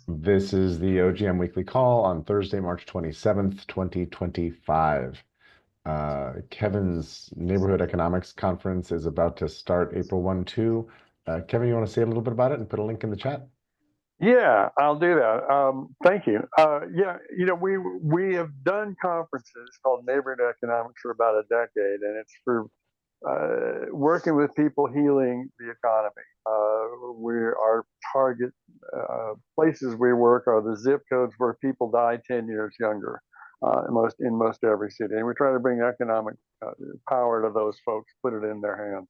This is the OGM Weekly Call on Thursday, March 27th, 2025. Kevin's Neighborhood Economics Conference is about to start April 1, 2. Kevin, you want to say a little bit about it and put a link in the chat? Yeah, I'll do that. Thank you. Yeah, we have done conferences called Neighborhood Economics for about a decade, and it's for working with people healing the economy. Our target places we work are the zip codes where people die 10 years younger, in most every city, and we try to bring economic power to those folks, put it in their hands.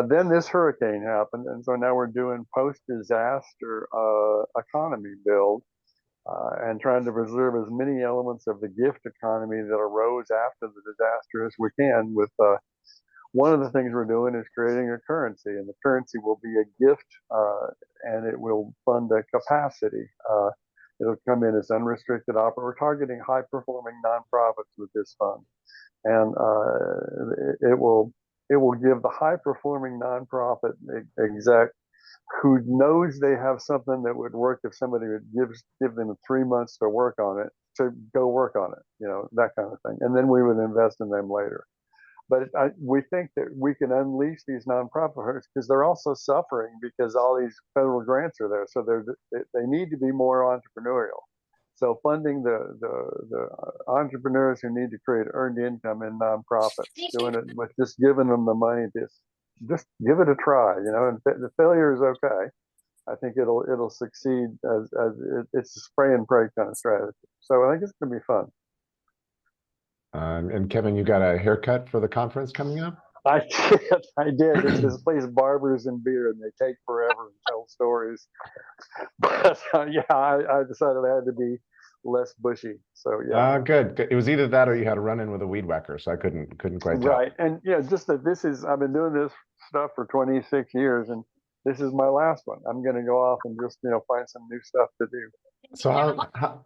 Then this hurricane happened, and so now we're doing post-disaster economy build and trying to preserve as many elements of the gift economy that arose after the disaster as we can. With one of the things we're doing is creating a currency, and the currency will be a gift, and it will fund a capacity. It'll come in as unrestricted opera. We're targeting high-performing nonprofits with this fund, and it will give the high performing nonprofit exec who knows they have something that would work if somebody would give them 3 months to work on it, to go work on it, that kind of thing, and then we would invest in them later. But we think that we can unleash these nonprofits because they're also suffering because all these federal grants are there, so they need to be more entrepreneurial. So funding the entrepreneurs who need to create earned income in nonprofits, doing it with just giving them the money, just give it a try, and the failure is okay. I think it'll succeed it's a spray and pray kind of strategy. So I think it's going to be fun. And Kevin, you got a haircut for the conference coming up? I did. I did. It's this place, Barbers and Beer, and they take forever and tell stories. But yeah, I decided I had to be less bushy. So yeah. Good. It was either that or you had a run-in with a weed whacker, so I couldn't quite tell. Right. And yeah, just that I've been doing this stuff for 26 years, and this is my last one. I'm going to go off and just, find some new stuff to do. So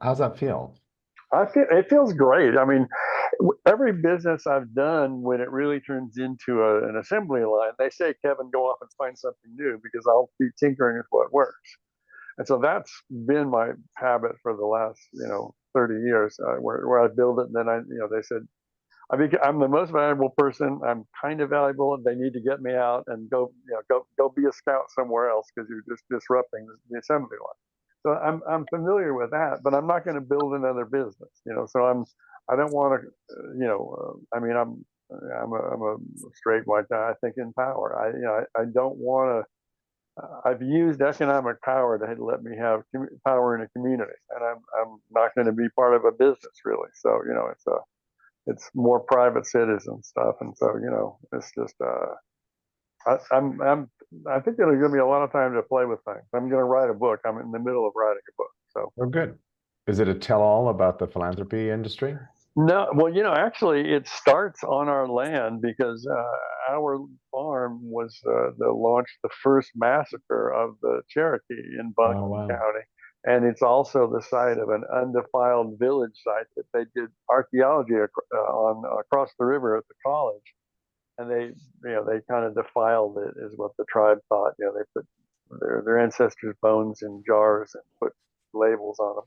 how's that feel? It feels great. I mean, every business I've done, when it really turns into an assembly line, they say, Kevin, go off and find something new because I'll be tinkering with what works. And so that's been my habit for the last, 30 years, where I build it. And then they said, I'm the most valuable person. I'm kind of valuable, and they need to get me out and go be a scout somewhere else because you're just disrupting the assembly line. So I'm familiar with that, but I'm not going to build another business, So I don't want to, I mean, I'm a straight white guy. I think in power. I don't want to. I've used economic power to let me have power in a community, and I'm not going to be part of a business really. So it's more private citizen stuff, and so it's just I think there's going to be a lot of time to play with things. I'm going to write a book. I'm in the middle of writing a book. So Oh, good. Is it a tell-all about the philanthropy industry? no, well, actually, it starts on our land because our farm was launched the first massacre of the Cherokee in Oh, Buncombe wow. County, and it's also the site of an undefiled village site that they did archaeology on across the river at the college, and they kind of defiled it, is what the tribe thought. They put their ancestors' bones in jars and put labels on them.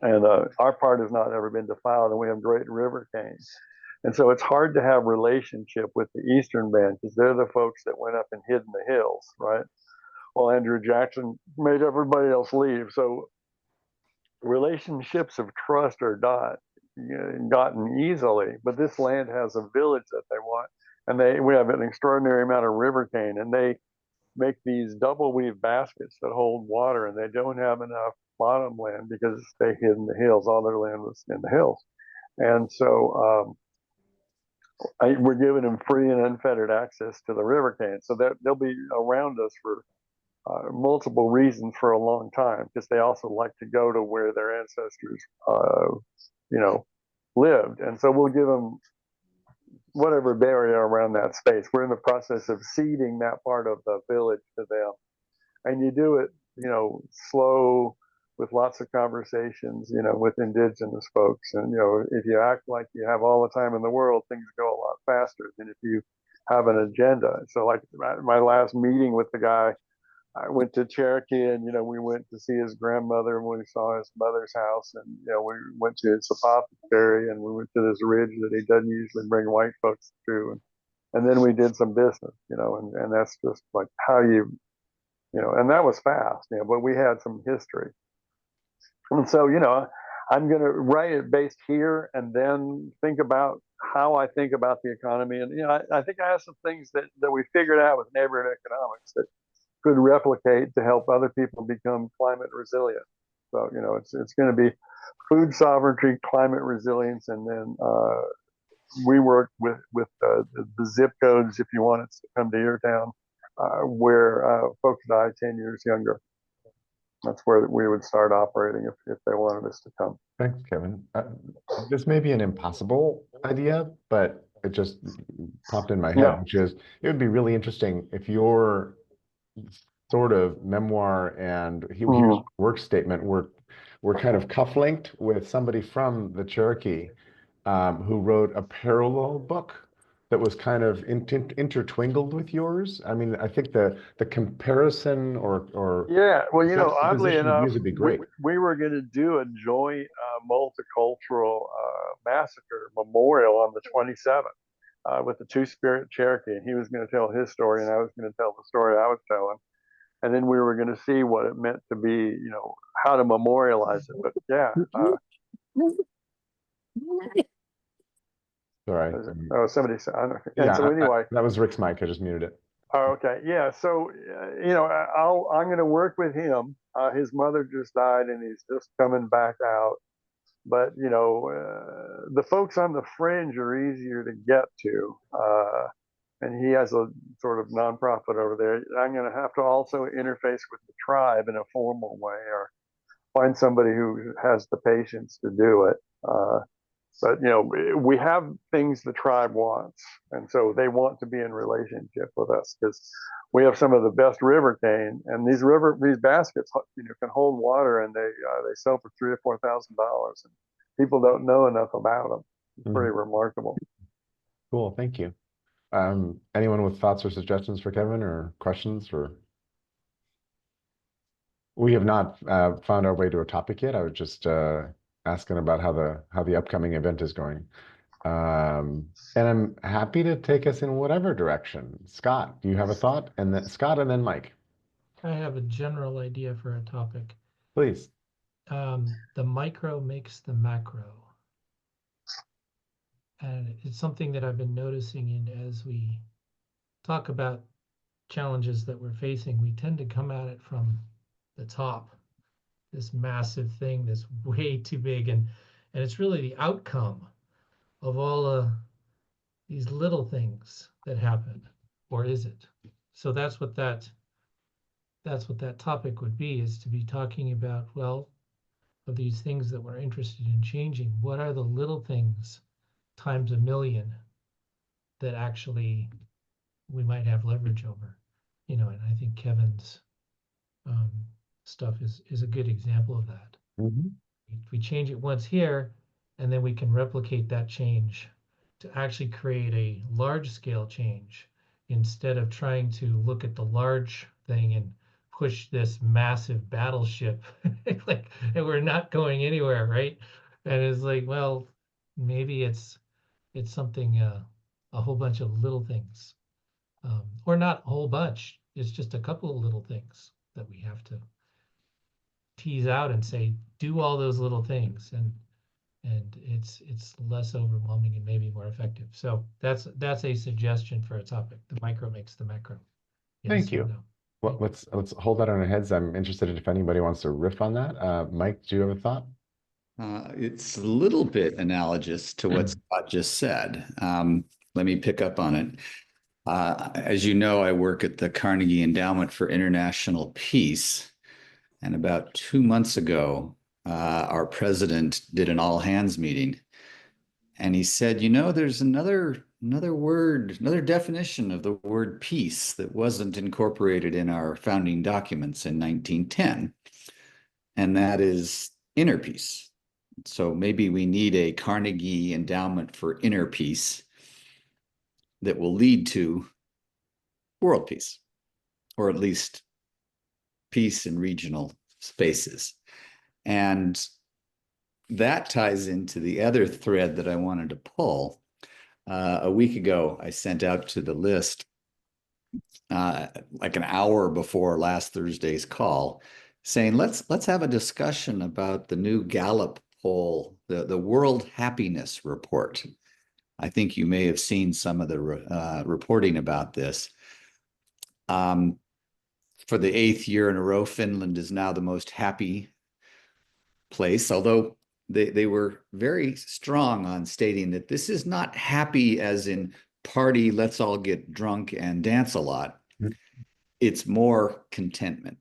And our part has not ever been defiled, and we have great river canes. And so it's hard to have relationship with the Eastern Band because they're the folks that went up and hid in the hills, right? Well, Andrew Jackson made everybody else leave. So relationships of trust are not gotten easily, but this land has a village that they want. And we have an extraordinary amount of river cane, and they make these double weave baskets that hold water, and they don't have enough bottom land because they hid in the hills. All their land was in the hills. And so we're giving them free and unfettered access to the river cane. So they'll be around us for multiple reasons for a long time because they also like to go to where their ancestors, lived. And so we'll give them whatever barrier around that space. We're in the process of seeding that part of the village to them. And you do it, slow with lots of conversations, with indigenous folks. And, if you act like you have all the time in the world, things go a lot faster than if you have an agenda. So like my last meeting with the guy I went to Cherokee, and we went to see his grandmother, and we saw his mother's house, and we went to his apothecary, and we went to this ridge that he doesn't usually bring white folks to, and then we did some business, and that's just like how and that was fast, but we had some history, and so I'm going to write it based here, and then think about how I think about the economy, and I think I have some things that we figured out with neighborhood economics that could replicate to help other people become climate resilient. So it's going to be food sovereignty, climate resilience, and then we work with the zip codes if you want it to come to your town, where folks die 10 years younger. That's where we would start operating if they wanted us to come. Thanks, Kevin. This may be an impossible idea, but it just popped in my head, which is it would be really interesting if your sort of memoir and here's work statement were kind of cuff-linked with somebody from the Cherokee who wrote a parallel book that was kind of intertwingled with yours. I mean, I think the comparison or yeah, well, oddly enough, would be great. We were going to do a joint multicultural massacre memorial on the 27th with the Two-Spirit Cherokee, and he was going to tell his story, and I was going to tell the story I was telling, and then we were going to see what it meant to be, how to memorialize it. But yeah. Sorry. Oh, somebody said. I don't know. Yeah. So anyway, that was Rick's mic. I just muted it. Oh, okay. Yeah. So, I'm going to work with him. His mother just died, and he's just coming back out. But, the folks on the fringe are easier to get to. And he has a sort of nonprofit over there. I'm going to have to also interface with the tribe in a formal way, or find somebody who has the patience to do it. But we have things the tribe wants, and so they want to be in relationship with us because we have some of the best river cane, and these baskets can hold water, and they sell for $3,000 or $4,000, and people don't know enough about them. It's pretty remarkable. Cool, thank you. Anyone with thoughts or suggestions for Kevin or questions? Or we have not found our way to a topic yet. I was just asking about how the upcoming event is going. And I'm happy to take us in whatever direction. Scott, do you have a thought? And then Scott, and then Mike. I have a general idea for a topic. Please. The micro makes the macro. And it's something that I've been noticing, and as we talk about challenges that we're facing, we tend to come at it from the top, this massive thing that's way too big, and it's really the outcome of all these little things that happen, or is it? So that's what that topic would be, is to be talking about, well, of these things that we're interested in changing, what are the little things times a million that actually we might have leverage over, and I think Kevin's stuff is a good example of that. We change it once here, and then we can replicate that change to actually create a large scale change, instead of trying to look at the large thing and push this massive battleship like, and we're not going anywhere, right? And it's like, well, maybe it's something, a whole bunch of little things, or not a whole bunch. It's just a couple of little things that we have to tease out and say, do all those little things, and it's less overwhelming and maybe more effective. So that's a suggestion for a topic. The micro makes the macro. Yes, thank you. No? Well, let's hold that on our heads. I'm interested if anybody wants to riff on that. Mike, do you have a thought? It's a little bit analogous to what Scott just said. Let me pick up on it. As you know, I work at the Carnegie Endowment for International Peace. And about 2 months ago, our president did an all-hands meeting. And he said, there's another word, another definition of the word peace that wasn't incorporated in our founding documents in 1910. And that is inner peace. So maybe we need a Carnegie Endowment for Inner Peace that will lead to world peace, or at least peace in regional spaces. And that ties into the other thread that I wanted to pull. A week ago, I sent out to the list, like an hour before last Thursday's call, saying, let's have a discussion about the new Gallup poll, the World Happiness Report. I think you may have seen some of the reporting about this. For the 8th year in a row, Finland is now the most happy place, although they were very strong on stating that this is not happy as in party, let's all get drunk and dance a lot. It's more contentment.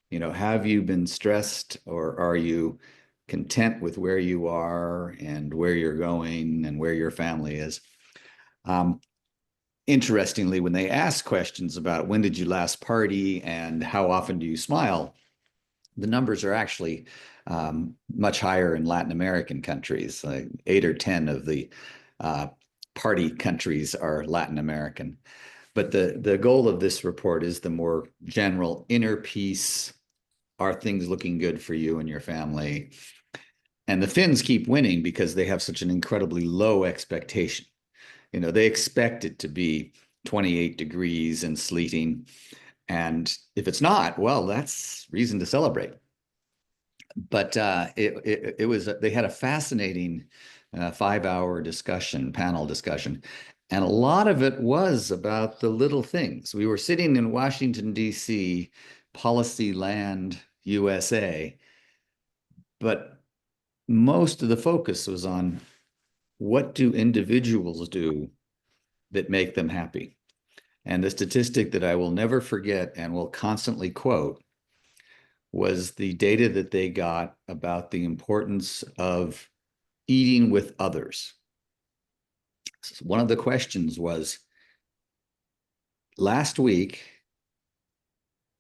You know, have you been stressed, or are you content with where you are and where you're going and where your family is? Interestingly, when they ask questions about when did you last party and how often do you smile, the numbers are actually much higher in Latin American countries. Like 8 or 10 of the party countries are Latin American. But the goal of this report is the more general inner peace. Are things looking good for you and your family? And the Finns keep winning because they have such an incredibly low expectation. You know, they expect it to be 28 degrees and sleeting. And if it's not, well, that's reason to celebrate. But it was, they had a fascinating 5-hour discussion, panel discussion. And a lot of it was about the little things. We were sitting in Washington, D.C., Policy Land, USA, but most of the focus was on what do individuals do that make them happy. And the statistic that I will never forget and will constantly quote was the data that they got about the importance of eating with others. One of the questions was, last week,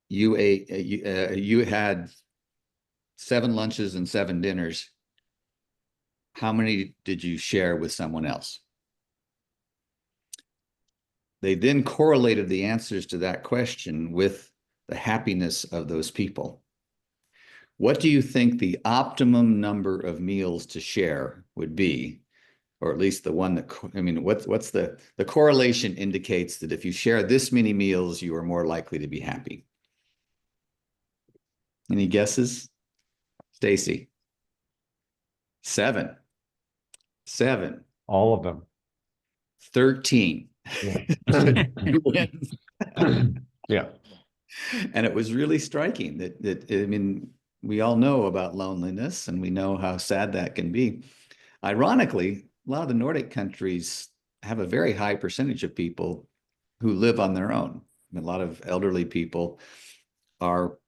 you had 7 lunches and 7 dinners. How many did you share with someone else? They then correlated the answers to that question with the happiness of those people. What do you think the optimum number of meals to share would be? Or at least the one that, I mean, what's the correlation indicates that if you share this many meals, you are more likely to be happy. Any guesses? Stacy? 7. All of them. 13. Yeah. Yeah. And it was really striking that I mean, we all know about loneliness and we know how sad that can be. Ironically, a lot of the Nordic countries have a very high percentage of people who live on their own. I mean, a lot of elderly people are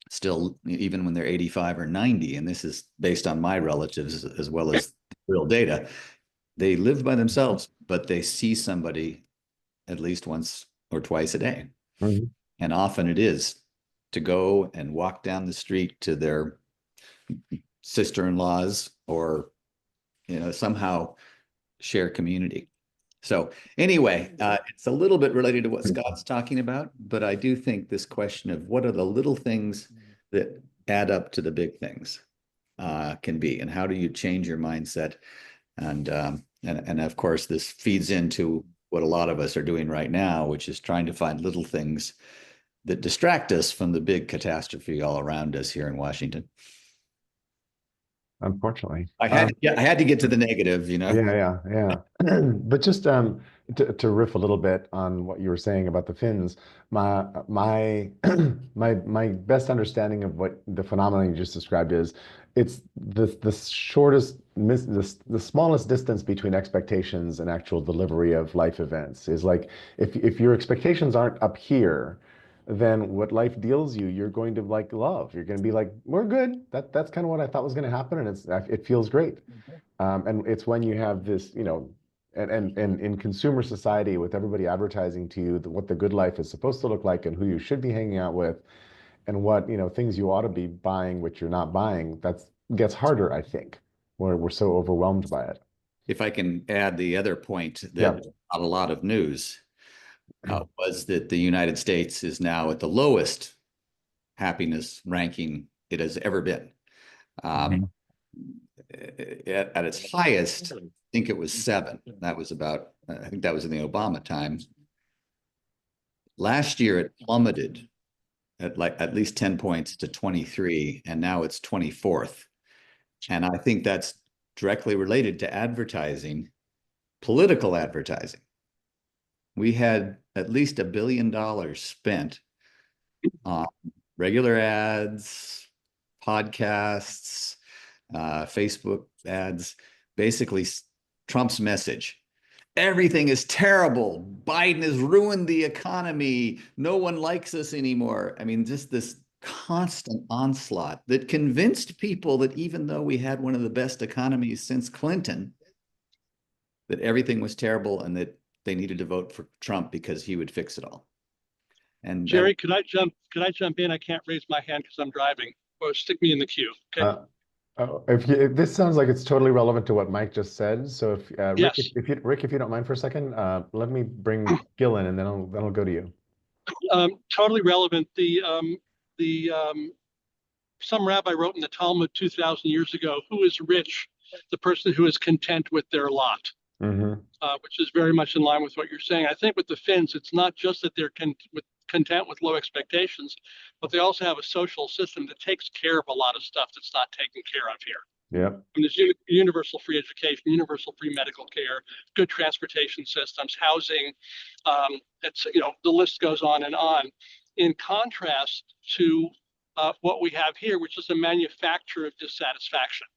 still, even when they're 85 or 90, and this is based on my relatives as well as real data, they live by themselves, but they see somebody at least once or twice a day. Mm-hmm. And often it is to go and walk down the street to their sister-in-laws, or, you know, somehow share community. So anyway, it's a little bit related to what Scott's talking about, but I do think this question of what are the little things that add up to the big things can be, and how do you change your mindset? And of course, this feeds into what a lot of us are doing right now, which is trying to find little things that distract us from the big catastrophe all around us here in Washington. Unfortunately, I had to get to the negative, you know. Yeah. But just to riff a little bit on what you were saying about the Finns, my my best understanding of what the phenomenon you just described is, it's the shortest, the smallest distance between expectations and actual delivery of life events. Is like, if your expectations aren't up here, then what life deals you, you're going to like love. You're going to be like, we're good. That's kind of what I thought was going to happen, and it feels great. And it's when you have this, you know, and in consumer society, with everybody advertising to you what the good life is supposed to look like and who you should be hanging out with, and what, you know, things you ought to be buying, which you're not buying, that gets harder, I think, where we're so overwhelmed by it. If I can add the other point that not a lot of news was that the United States is now at the lowest happiness ranking it has ever been. At its highest, I think it was 7. That was about, I think that was in the Obama times. Last year, it plummeted at least 10 points to 23, and now it's 24th. And I think that's directly related to advertising, political advertising. We had at least $1 billion spent on regular ads, podcasts, Facebook ads, basically Trump's message. Everything is terrible. Biden has ruined the economy. No one likes us anymore. I mean, just this constant onslaught that convinced people that even though we had one of the best economies since Clinton, that everything was terrible and that they needed to vote for Trump because he would fix it all. And Jerry, could I jump in? I can't raise my hand because I'm driving. Or stick me in the queue. Okay. If this sounds like it's totally relevant to what Mike just said, so if Rick, Yes. if you don't mind for a second, let me bring Gil in, and then I'll go to you. Totally relevant. Some rabbi wrote in the Talmud 2,000 years ago, "Who is rich? The person who is content with their lot." Which is very much in line with what you're saying. I think with the Finns, it's not just that they're content with low expectations, but they also have a social system that takes care of a lot of stuff that's not taken care of here. Yeah. And there's universal free education, universal free medical care, good transportation systems, housing. It's, the list goes on and on. In contrast to what we have here, which is a manufacture of dissatisfaction.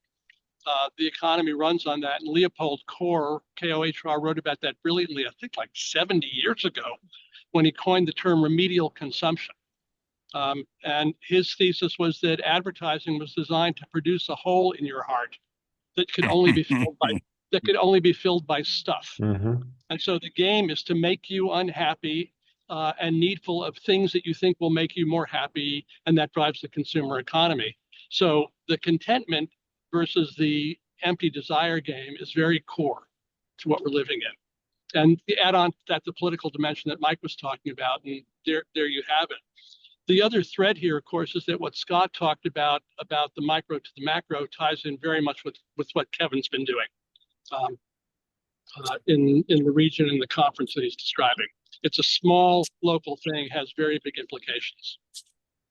The economy runs on that. And Leopold Kohr, K-O-H-R, wrote about that brilliantly, I think like 70 years ago, when he coined the term remedial consumption. And his thesis was that advertising was designed to produce a hole in your heart that could only be filled by stuff. And so the game is to make you unhappy and needful of things that you think will make you more happy, and that drives the consumer economy. So the contentment versus the empty desire game is very core to what we're living in. And the add-on to that, the political dimension that Mike was talking about, and there you have it. The other thread here, of course, is that what Scott talked about the micro to the macro, ties in very much with what Kevin's been doing in the region and the conference that he's describing. It's a small local thing, has very big implications.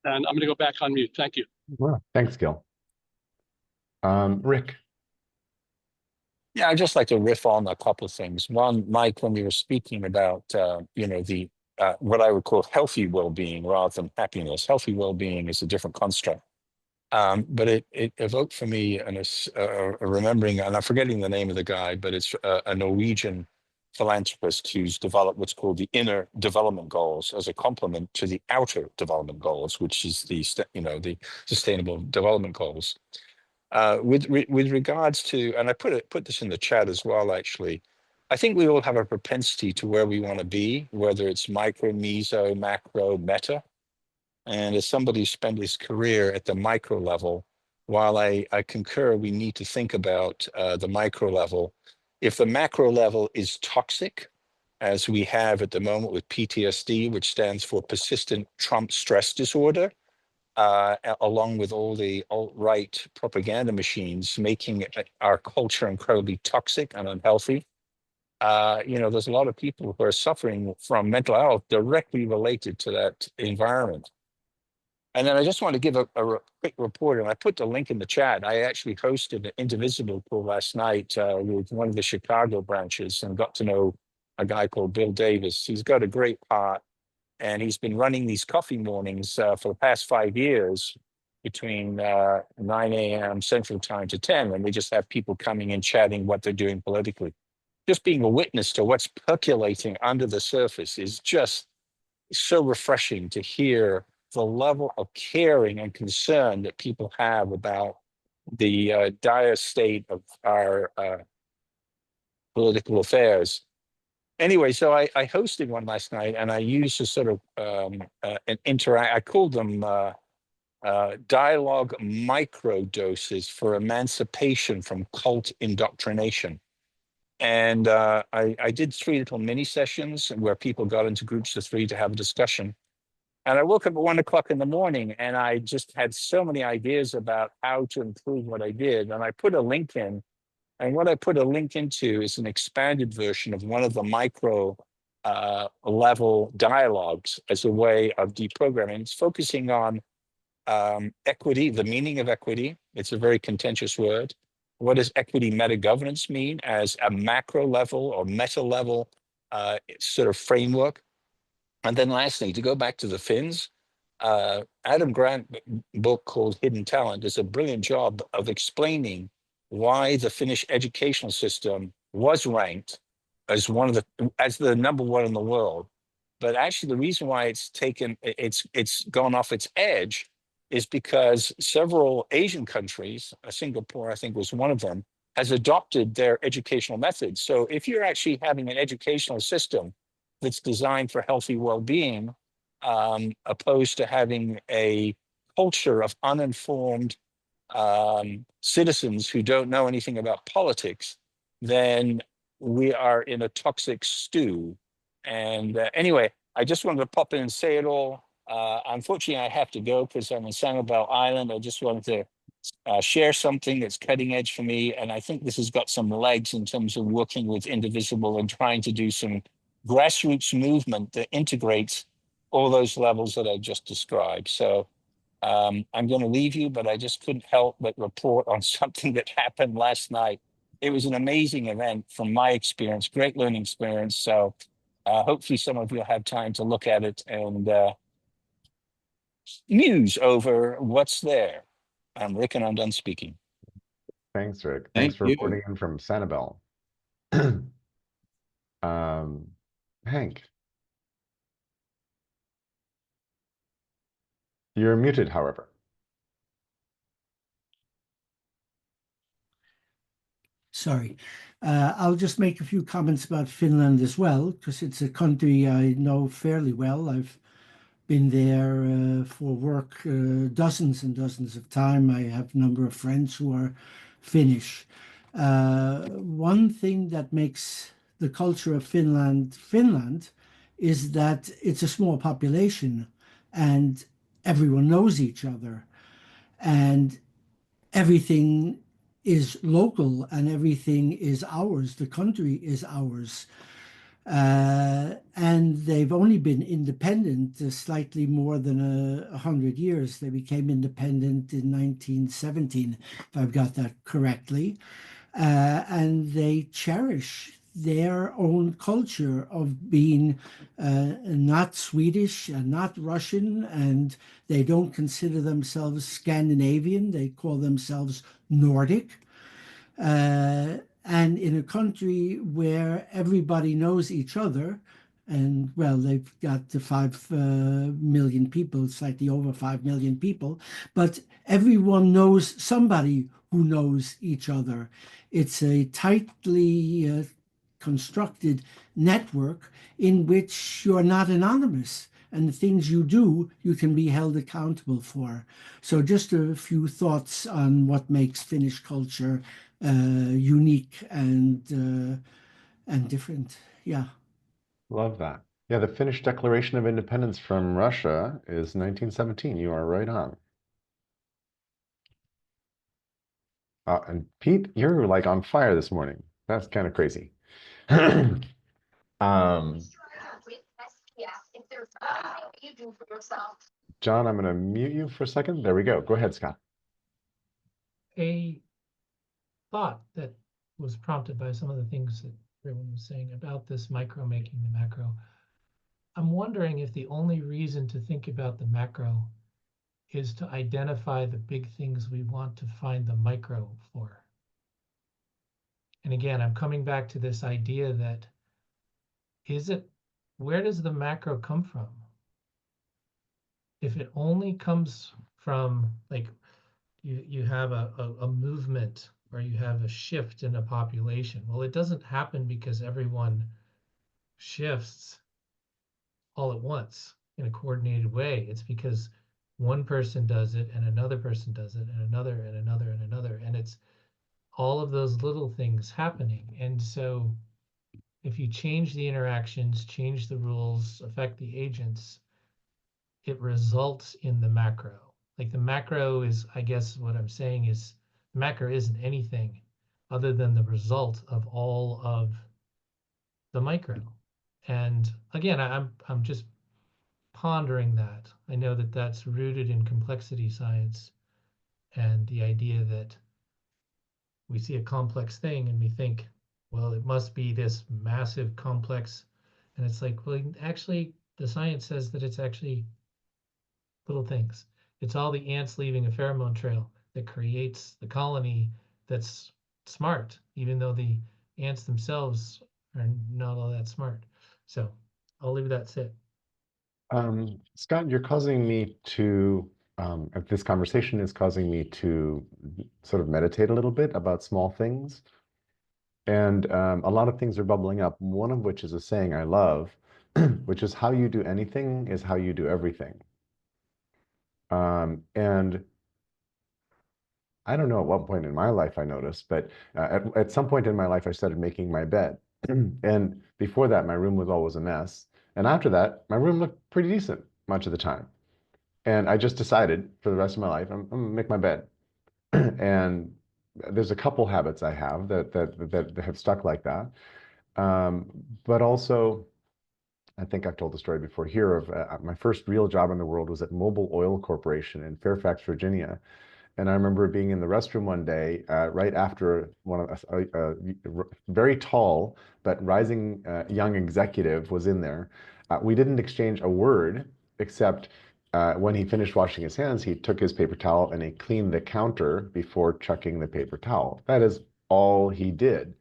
And I'm going to go back on mute. Thank you. Well, thanks, Gil. Rick. Yeah, I'd just like to riff on a couple of things. One, Mike, when you were speaking about, the what I would call healthy well-being rather than happiness. Healthy well-being is a different construct. But it evoked for me a remembering, and I'm forgetting the name of the guy, but it's a Norwegian philanthropist who's developed what's called the inner development goals as a complement to the outer development goals, which is the sustainable development goals. With regards to, and I put this in the chat as well, actually, I think we all have a propensity to where we want to be, whether it's micro, meso, macro, meta. And as somebody who spent his career at the micro level, while I concur we need to think about the micro level, if the macro level is toxic, as we have at the moment with PTSD, which stands for persistent Trump stress disorder, along with all the alt-right propaganda machines making our culture incredibly toxic and unhealthy. There's a lot of people who are suffering from mental health directly related to that environment. And then I just want to give a quick report, and I put the link in the chat. I actually hosted an Indivisible call last night with one of the Chicago branches and got to know a guy called Bill Davis. He's got a great heart, and he's been running these coffee mornings for the past 5 years between 9 a.m. Central Time to 10, and they just have people coming and chatting what they're doing politically. Just being a witness to what's percolating under the surface is just so refreshing to hear the level of caring and concern that people have about the dire state of our political affairs. Anyway, so I hosted one last night, and I used a sort of I called them dialogue micro doses for emancipation from cult indoctrination. And I did 3 little mini sessions where people got into groups of 3 to have a discussion. And I woke up at 1 o'clock in the morning and I just had so many ideas about how to improve what I did. And I put a link in. And what I put a link into is an expanded version of one of the micro level dialogues as a way of deprogramming. It's focusing on equity, the meaning of equity. It's a very contentious word. What does equity meta governance mean as a macro level or meta level sort of framework? And then lastly, to go back to the Finns, Adam Grant book called Hidden Talent does a brilliant job of explaining why the Finnish educational system was ranked as as the number one in the world. But actually, the reason why it's gone off its edge is because several Asian countries, Singapore, I think was one of them, has adopted their educational methods. So if you're actually having an educational system that's designed for healthy well-being, opposed to having a culture of uninformed citizens who don't know anything about politics, then we are in a toxic stew. And anyway, I just wanted to pop in and say it all. Unfortunately, I have to go because I'm in Sanibel Island. I just wanted to share something that's cutting edge for me. And I think this has got some legs in terms of working with Indivisible and trying to do some grassroots movement that integrates all those levels that I just described. So I'm going to leave you, but I just couldn't help but report on something that happened last night. It was an amazing event from my experience, great learning experience. So hopefully some of you will have time to look at it and muse over what's there. I'm Rick and I'm done speaking. Thanks, Rick. Thank Thanks for you. reporting in from Sanibel. Hank, you're muted, however. Sorry. I'll just make a few comments about Finland as well, because it's a country I know fairly well. I've been there for work dozens and dozens of time. I have a number of friends who are Finnish. One thing that makes the culture of Finland Finland is that it's a small population and everyone knows each other. And everything is local and everything is ours. The country is ours. And they've only been independent slightly more than 100 years. They became independent in 1917, if I've got that correctly. And they cherish their own culture of being not Swedish and not Russian, and they don't consider themselves Scandinavian. They call themselves Nordic. And in a country where everybody knows each other, and well, they've got the 5 million people, slightly over 5 million people, but everyone knows somebody who knows each other. It's a tightly constructed network in which you're not anonymous. And the things you do, you can be held accountable for. So just a few thoughts on what makes Finnish culture unique and different. Yeah. Love that. Yeah, the Finnish Declaration of Independence from Russia is 1917. You are right on. And Pete, you're like on fire this morning. That's kind of crazy. John, I'm going to mute you for a second. There we go. Go ahead, Scott. A thought that was prompted by some of the things that everyone was saying about this micro making the macro. I'm wondering if the only reason to think about the macro is to identify the big things we want to find the micro for. And again, I'm coming back to this idea that where does the macro come from? If it only comes from, like, you have a movement or you have a shift in a population, well, it doesn't happen because everyone shifts all at once in a coordinated way. It's because one person does it and another person does it and another and another and another, and it's all of those little things happening. And so if you change the interactions, change the rules, affect the agents, it results in the macro. Like the macro is, I guess what I'm saying is macro isn't anything other than the result of all of the micro. And again, I'm just pondering that. I know that that's rooted in complexity science and the idea that we see a complex thing and we think, well, it must be this massive complex. And it's like, well, actually, the science says that it's actually little things. It's all the ants leaving a pheromone trail that creates the colony that's smart, even though the ants themselves are not all that smart. So I'll leave that sit. Scott, you're causing me to, this conversation is causing me to sort of meditate a little bit about small things. And a lot of things are bubbling up, one of which is a saying I love, which is how you do anything is how you do everything. And I don't know at what point in my life I noticed, but at some point in my life, I started making my bed. And before that, my room was always a mess. And after that, my room looked pretty decent much of the time. And I just decided for the rest of my life, I'm gonna make my bed. And there's a couple habits I have that have stuck like that. But also, I think I've told the story before here of my first real job in the world was at Mobil Oil Corporation in Fairfax, Virginia. And I remember being in the restroom one day, right after one of a very tall but rising young executive was in there. We didn't exchange a word, except when he finished washing his hands, he took his paper towel and he cleaned the counter before chucking the paper towel. That is all he did.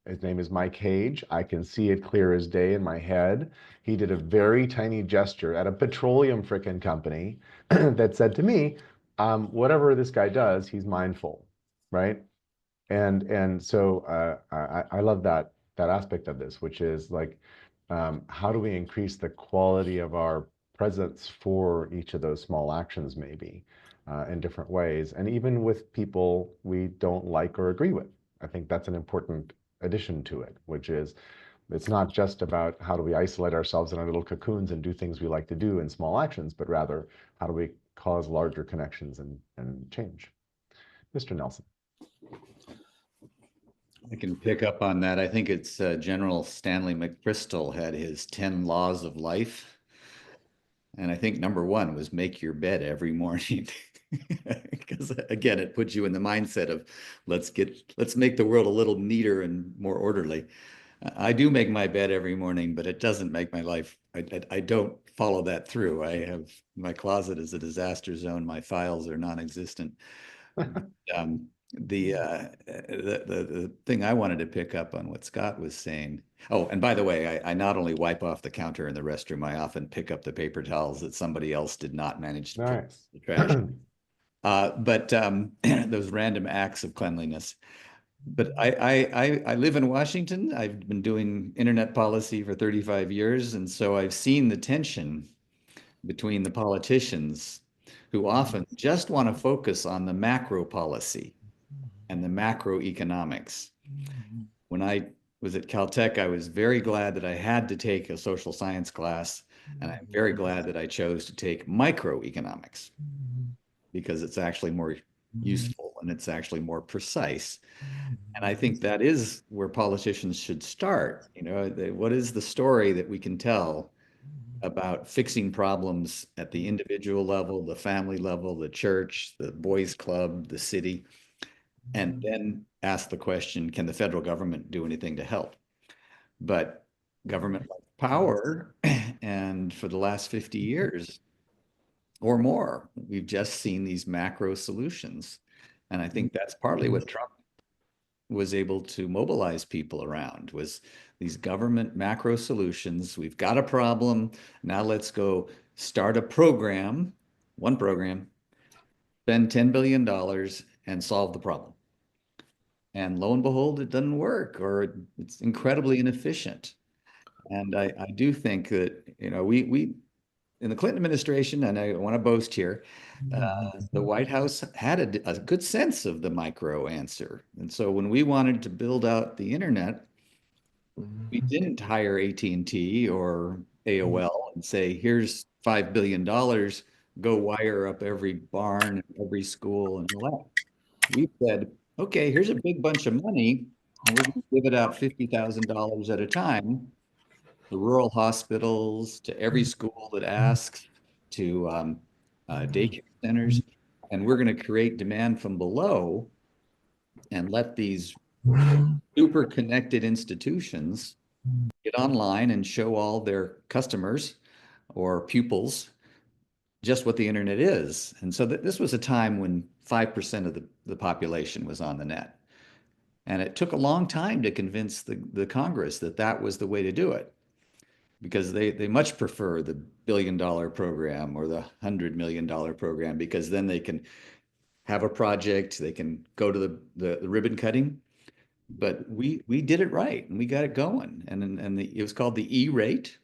His name is Mike Hage. I can see it clear as day in my head. He did a very tiny gesture at a petroleum frickin' company that said to me, whatever this guy does, he's mindful, right? And so I love that aspect of this, which is like, how do we increase the quality of our presence for each of those small actions, maybe in different ways, and even with people we don't like or agree with. I think that's an important addition to it, which is it's not just about how do we isolate ourselves in our little cocoons and do things we like to do in small actions, but rather how do we cause larger connections and change. Mr. Nelson. I can pick up on that. I think it's General Stanley McChrystal had his 10 laws of life. And I think number one was make your bed every morning. Because again, it puts you in the mindset of let's make the world a little neater and more orderly. I do make my bed every morning, but it doesn't make my life. I don't follow that through. I have my closet is a disaster zone. My files are non-existent. The thing I wanted to pick up on what Scott was saying. Oh, and by the way, I not only wipe off the counter in the restroom, I often pick up the paper towels that somebody else did not manage to put in the trash. But those random acts of cleanliness. But I live in Washington. I've been doing internet policy for 35 years. And so I've seen the tension between the politicians who often just want to focus on the macro policy and the macroeconomics. When I was at Caltech, I was very glad that I had to take a social science class, and I'm very glad that I chose to take microeconomics because it's actually more useful and it's actually more precise. And I think that is where politicians should start. You know, what is the story that we can tell about fixing problems at the individual level, the family level, the church, the boys club, the city, and then ask the question, can the federal government do anything to help? But government likes power, and for the last 50 years or more, we've just seen these macro solutions. And I think that's partly what Trump was able to mobilize people around, was these government macro solutions. We've got a problem. Now let's go start a program, one program, spend $10 billion and solve the problem. And lo and behold, it doesn't work, or it's incredibly inefficient. And I do think that, you know, we in the Clinton administration, and I want to boast here, the White House had a good sense of the micro answer. And so when we wanted to build out the internet, we didn't hire AT&T or AOL and say, here's $5 billion, go wire up every barn, every school and all that. We said, okay, here's a big bunch of money, and we're going to give it out $50,000 at a time to rural hospitals, to every school that asks, to daycare centers. And we're going to create demand from below and let these super connected institutions get online and show all their customers or pupils just what the internet is. And so this was a time when 5% of the population was on the net. And it took a long time to convince the Congress that that was the way to do it, because they much prefer the $1 billion program or the $100 million program, because then they can have a project, they can go to the ribbon cutting. But we did it right, and we got it going. And it was called the E-rate.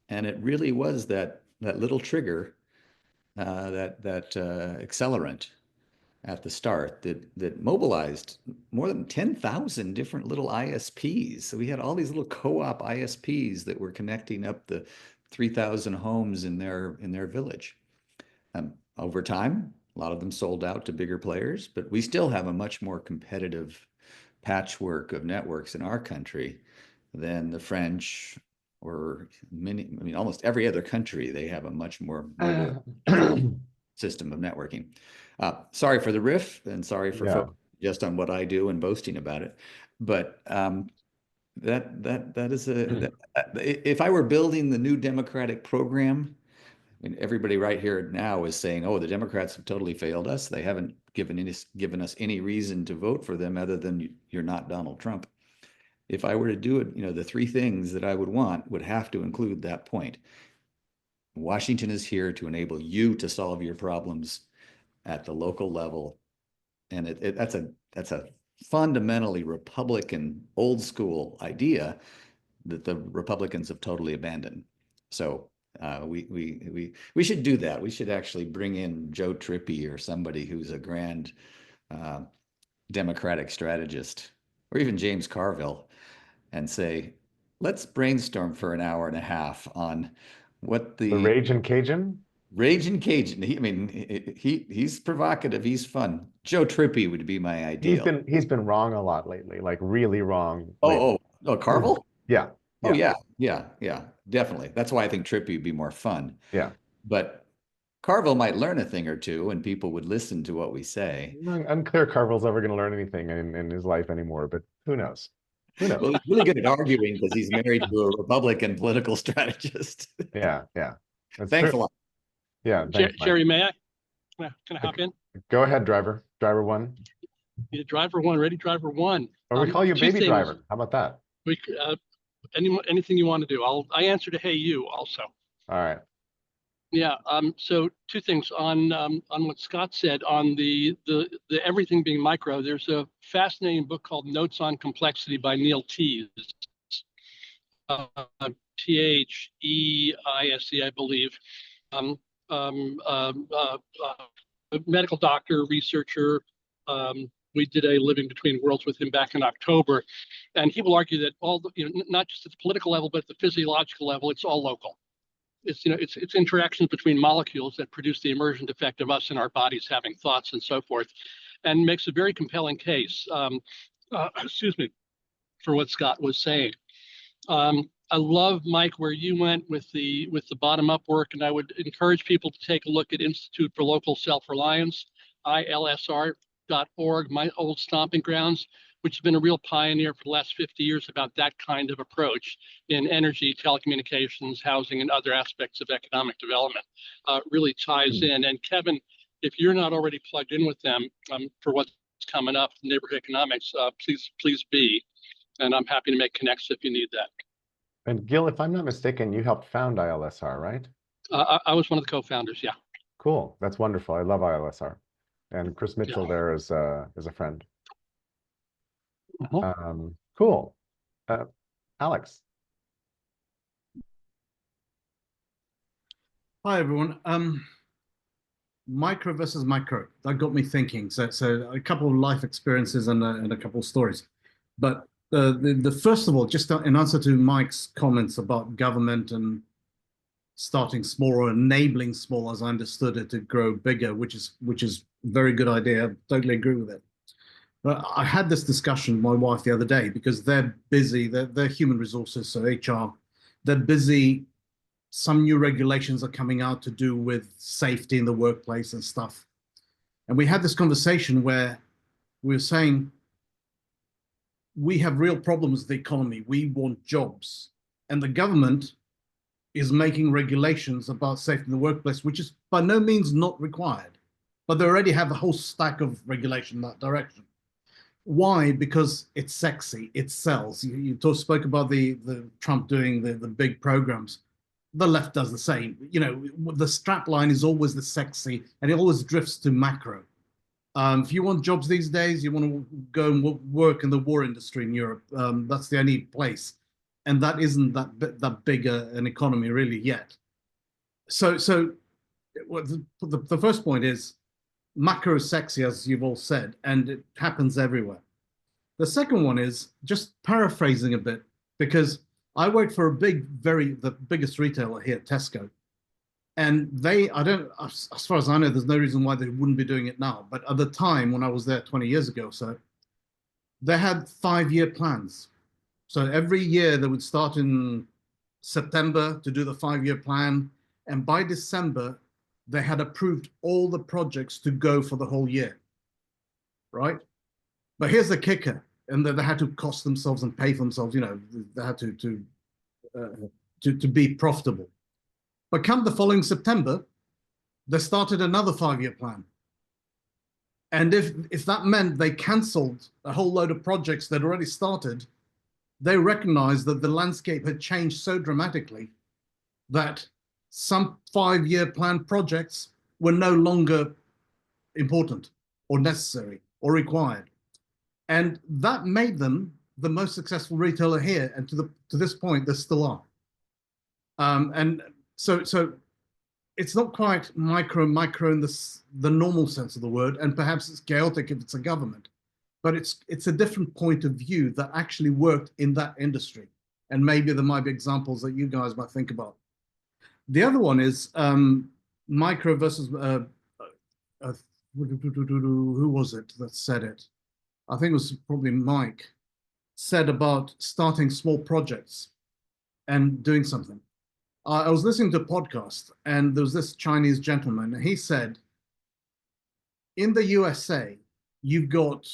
And it really was that little trigger, that accelerant at the start that mobilized more than 10,000 different little ISPs. So we had all these little co-op ISPs that were connecting up the 3,000 homes in their village. Over time, a lot of them sold out to bigger players, but we still have a much more competitive patchwork of networks in our country than the French or almost every other country. They have a much more system of networking. Sorry for the riff, and sorry for focusing just on what I do and boasting about it. But that is if I were building the new Democratic program, I mean, everybody right here now is saying, "Oh, the Democrats have totally failed us. They haven't given us any reason to vote for them other than you're not Donald Trump." If I were to do it, the three things that I would want would have to include that point. Washington is here to enable you to solve your problems at the local level, and that's a fundamentally Republican, old school idea that the Republicans have totally abandoned. So we should do that. We should actually bring in Joe Trippi or somebody who's a grand Democratic strategist, or even James Carville, and say, let's brainstorm for an hour and a half on what the Raging Cajun. Raging Cajun. He's provocative. He's fun. Joe Trippi would be my ideal. He's been wrong a lot lately, like really wrong. Oh, Carville? Yeah. Oh, yeah, definitely. That's why I think Trippi would be more fun. Yeah. But Carville might learn a thing or two, and people would listen to what we say. Unclear Carville's ever going to learn anything in his life anymore, but who knows? Who knows? Well, he's really good at arguing because he's married to a Republican political strategist. Yeah. Thanks a lot. Yeah. Thanks, Jerry, may I? Can I hop in? Go ahead, driver. Driver one. Yeah, driver one, ready, driver one. Or we call you baby driver. How about that? We anything you want to do. I answer to hey you also. All right. Yeah. So two things on what Scott said on the everything being micro. There's a fascinating book called Notes on Complexity by Neil Teese. Theise, I believe. A medical doctor, researcher. We did a Living Between Worlds with him back in October, and he will argue that all the, not just at the political level, but at the physiological level, it's all local. It's it's interactions between molecules that produce the emergent effect of us in our bodies having thoughts and so forth, and makes a very compelling case. Excuse me, for what Scott was saying. I love, Mike, where you went with the bottom-up work, and I would encourage people to take a look at Institute for Local Self-Reliance, ILSR.org, my old stomping grounds, which has been a real pioneer for the last 50 years about that kind of approach in energy, telecommunications, housing, and other aspects of economic development. Really ties in. And Kevin, if you're not already plugged in with them for what's coming up, neighborhood economics, please be. And I'm happy to make connects if you need that. And Gil, if I'm not mistaken, you helped found ILSR, right? I was one of the co-founders. Yeah. Cool. That's wonderful. I love ILSR, and Chris Mitchell there is a friend. Cool. Alex. Hi everyone. Micro versus macro. That got me thinking. So a couple of life experiences and a couple of stories. But the first of all, just in answer to Mike's comments about government and starting small or enabling small, as I understood it, to grow bigger, which is a very good idea. I totally agree with it. But I had this discussion with my wife the other day because they're busy. They're human resources, so HR. They're busy. Some new regulations are coming out to do with safety in the workplace and stuff. And we had this conversation where we were saying, we have real problems with the economy. We want jobs. And the government is making regulations about safety in the workplace, which is by no means not required. But they already have a whole stack of regulation in that direction. Why? Because it's sexy, it sells. You spoke about the Trump doing the big programs. The left does the same. You know, the strap line is always the sexy, and it always drifts to macro. If you want jobs these days, you want to go and work in the war industry in Europe. That's the only place, and that isn't that big an economy really yet. So the first point is macro is sexy, as you've all said, and it happens everywhere. The second one is just paraphrasing a bit, because I worked for the biggest retailer here, Tesco. And as far as I know, there's no reason why they wouldn't be doing it now. But at the time when I was there 20 years ago or so, they had 5-year plans. So every year they would start in September to do the 5-year plan. And by December, they had approved all the projects to go for the whole year, right? But here's the kicker, and they had to cost themselves and pay for themselves. You know, they had to be profitable. But come the following September, they started another 5-year plan. And if that meant they cancelled a whole load of projects that already started, they recognized that the landscape had changed so dramatically that some 5-year plan projects were no longer important or necessary or required. And that made them the most successful retailer here. And to this point, they still are. And so it's not quite micro in the normal sense of the word, and perhaps it's chaotic if it's a government, but it's a different point of view that actually worked in that industry. And maybe there might be examples that you guys might think about. The other one is micro versus who was it that said it? I think it was probably Mike, said about starting small projects and doing something. I was listening to a podcast, and there was this Chinese gentleman, and he said, in the USA, you've got,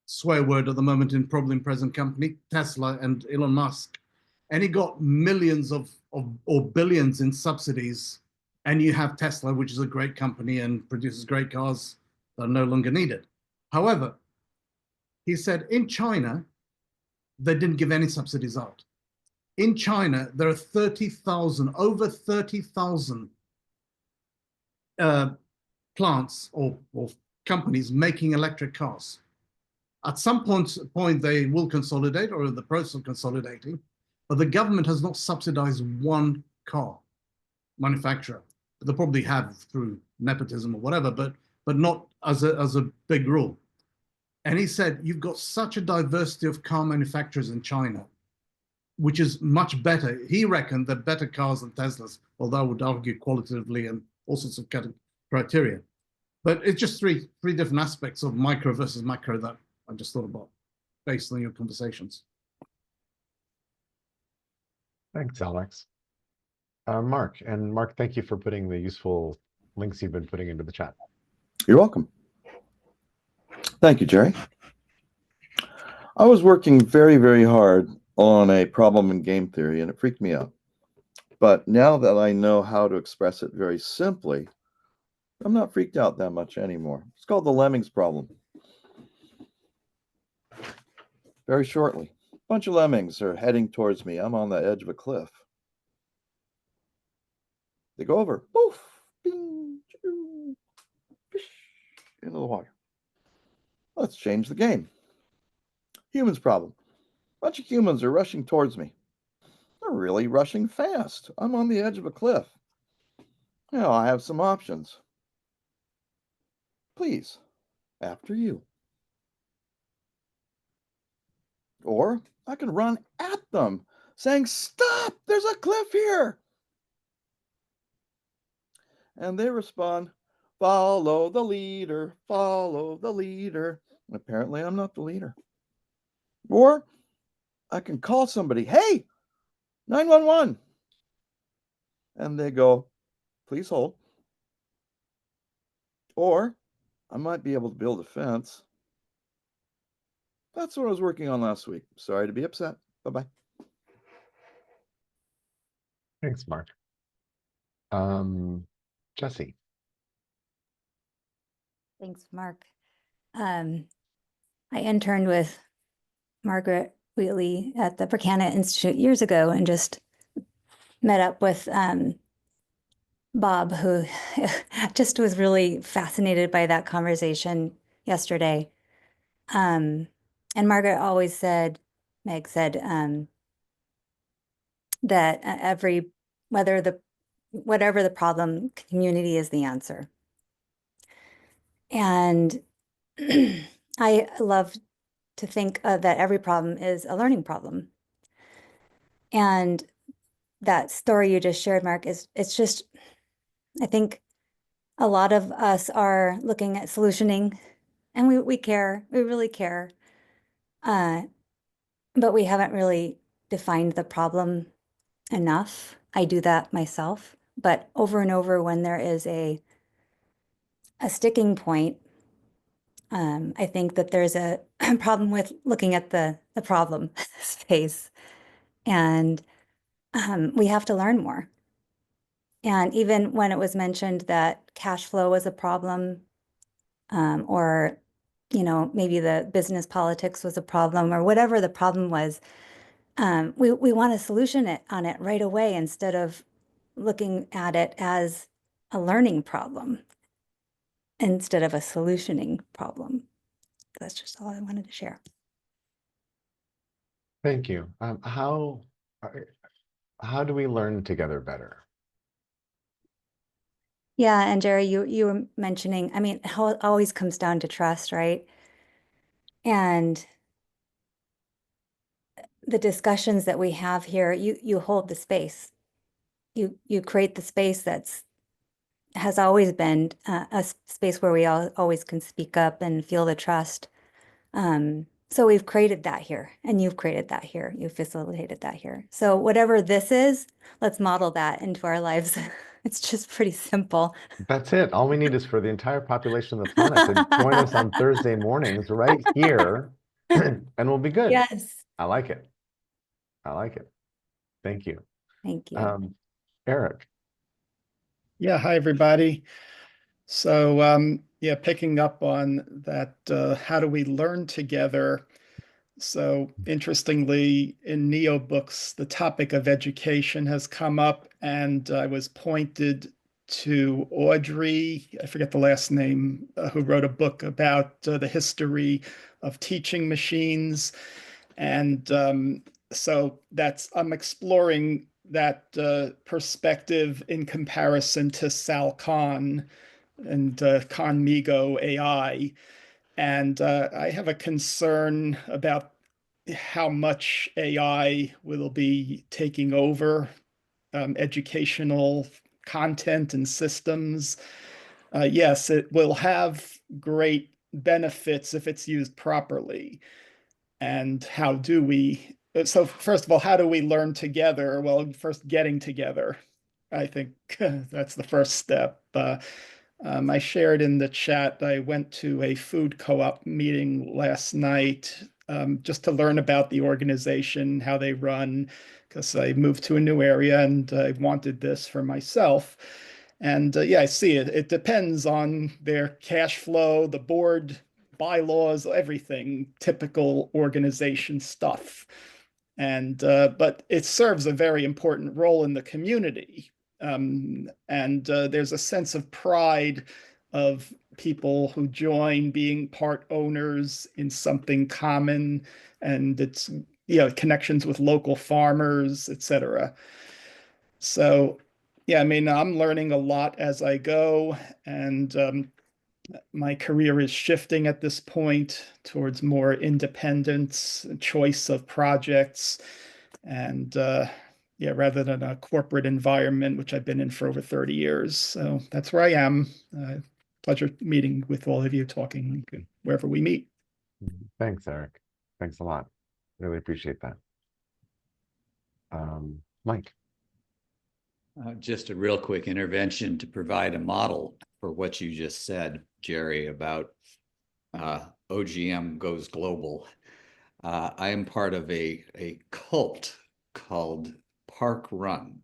swear word at the moment in probably present company, Tesla and Elon Musk, and he got millions or billions in subsidies, and you have Tesla, which is a great company and produces great cars that are no longer needed. However, he said in China, they didn't give any subsidies out. In China, there are over 30,000 plants or companies making electric cars. At some point, they will consolidate or in the process of consolidating, but the government has not subsidized one car manufacturer. They probably have through nepotism or whatever, but not as a big rule. And he said, you've got such a diversity of car manufacturers in China, which is much better. He reckoned that better cars than Teslas, although I would argue qualitatively and all sorts of criteria. But it's just three different aspects of micro versus macro that I just thought about based on your conversations. Thanks, Alex. Mark, thank you for putting the useful links you've been putting into the chat. You're welcome. Thank you, Jerry. I was working very, very hard on a problem in game theory, and it freaked me out. But now that I know how to express it very simply, I'm not freaked out that much anymore. It's called the Lemmings problem. Very shortly, a bunch of lemmings are heading towards me. I'm on the edge of a cliff. They go over, poof, bing, choo, fish, into the water. Let's change the game. Humans problem. A bunch of humans are rushing towards me. They're really rushing fast. I'm on the edge of a cliff. Now I have some options. Please, after you. Or I can run at them, saying, stop, there's a cliff here. And they respond, follow the leader, follow the leader. Apparently, I'm not the leader. Or I can call somebody, hey, 911. And they go, please hold. Or I might be able to build a fence. That's what I was working on last week. Sorry to be upset. Bye-bye. Thanks, Mark. Jesse. Thanks, Mark. I interned with Margaret Wheatley at the Percana Institute years ago and just met up with Bob, who just was really fascinated by that conversation yesterday. And Margaret always said, Meg said, that whatever the problem, community is the answer. And I love to think that every problem is a learning problem. And that story you just shared, Mark, it's just, I think a lot of us are looking at solutioning, and we care, we really care. But we haven't really defined the problem enough. I do that myself, but over and over when there is a sticking point, I think that there's a problem with looking at the problem space, and we have to learn more. And even when it was mentioned that cash flow was a problem, or maybe the business politics was a problem, or whatever the problem was, we want to solution on it right away instead of looking at it as a learning problem instead of a solutioning problem. That's just all I wanted to share. Thank you. How do we learn together better? Yeah, and Jerry, you were mentioning, I mean, how it always comes down to trust, right? And the discussions that we have here, you hold the space. You create the space has always been a space where we always can speak up and feel the trust. So we've created that here, and you've created that here. You've facilitated that here. So whatever this is, let's model that into our lives. It's just pretty simple. That's it. All we need is for the entire population of the planet to join us on Thursday mornings right here, and we'll be good. Yes. I like it. I like it. Thank you. Thank you. Eric. Yeah, hi everybody. So yeah, picking up on that, how do we learn together? So interestingly, in Neo books, the topic of education has come up, and I was pointed to Audrey, I forget the last name, who wrote a book about the history of teaching machines. And so I'm exploring that perspective in comparison to Sal Khan and Khan-Migo AI. And I have a concern about how much AI will be taking over educational content and systems. Yes, it will have great benefits if it's used properly. And how do we? So first of all, how do we learn together? Well, first getting together. I think that's the first step. I shared in the chat, I went to a food co-op meeting last night just to learn about the organization, how they run, because I moved to a new area and I wanted this for myself. And yeah, I see it. It depends on their cash flow, the board bylaws, everything, typical organization stuff. And but it serves a very important role in the community. And there's a sense of pride of people who join being part owners in something common, and it's connections with local farmers, etc. So yeah, I mean, I'm learning a lot as I go, and my career is shifting at this point towards more independence, choice of projects, and yeah, rather than a corporate environment, which I've been in for over 30 years. So that's where I am. Pleasure meeting with all of you, talking wherever we meet. Thanks, Eric. Thanks a lot. Really appreciate that. Mike. Just a real quick intervention to provide a model for what you just said, Jerry, about OGM goes global. I am part of a cult called Park Run.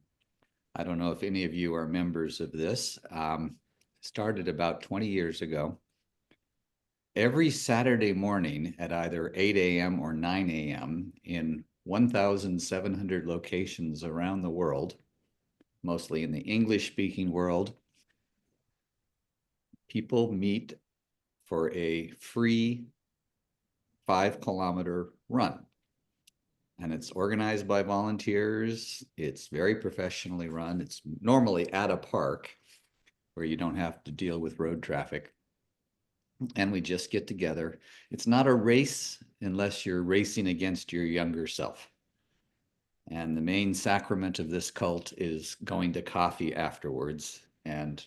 I don't know if any of you are members of this. Started about 20 years ago. Every Saturday morning at either 8 a.m. or 9 a.m. in 1,700 locations around the world, mostly in the English-speaking world, people meet for a free 5-kilometer run. And it's organized by volunteers. It's very professionally run. It's normally at a park where you don't have to deal with road traffic. And we just get together. It's not a race unless you're racing against your younger self. And the main sacrament of this cult is going to coffee afterwards and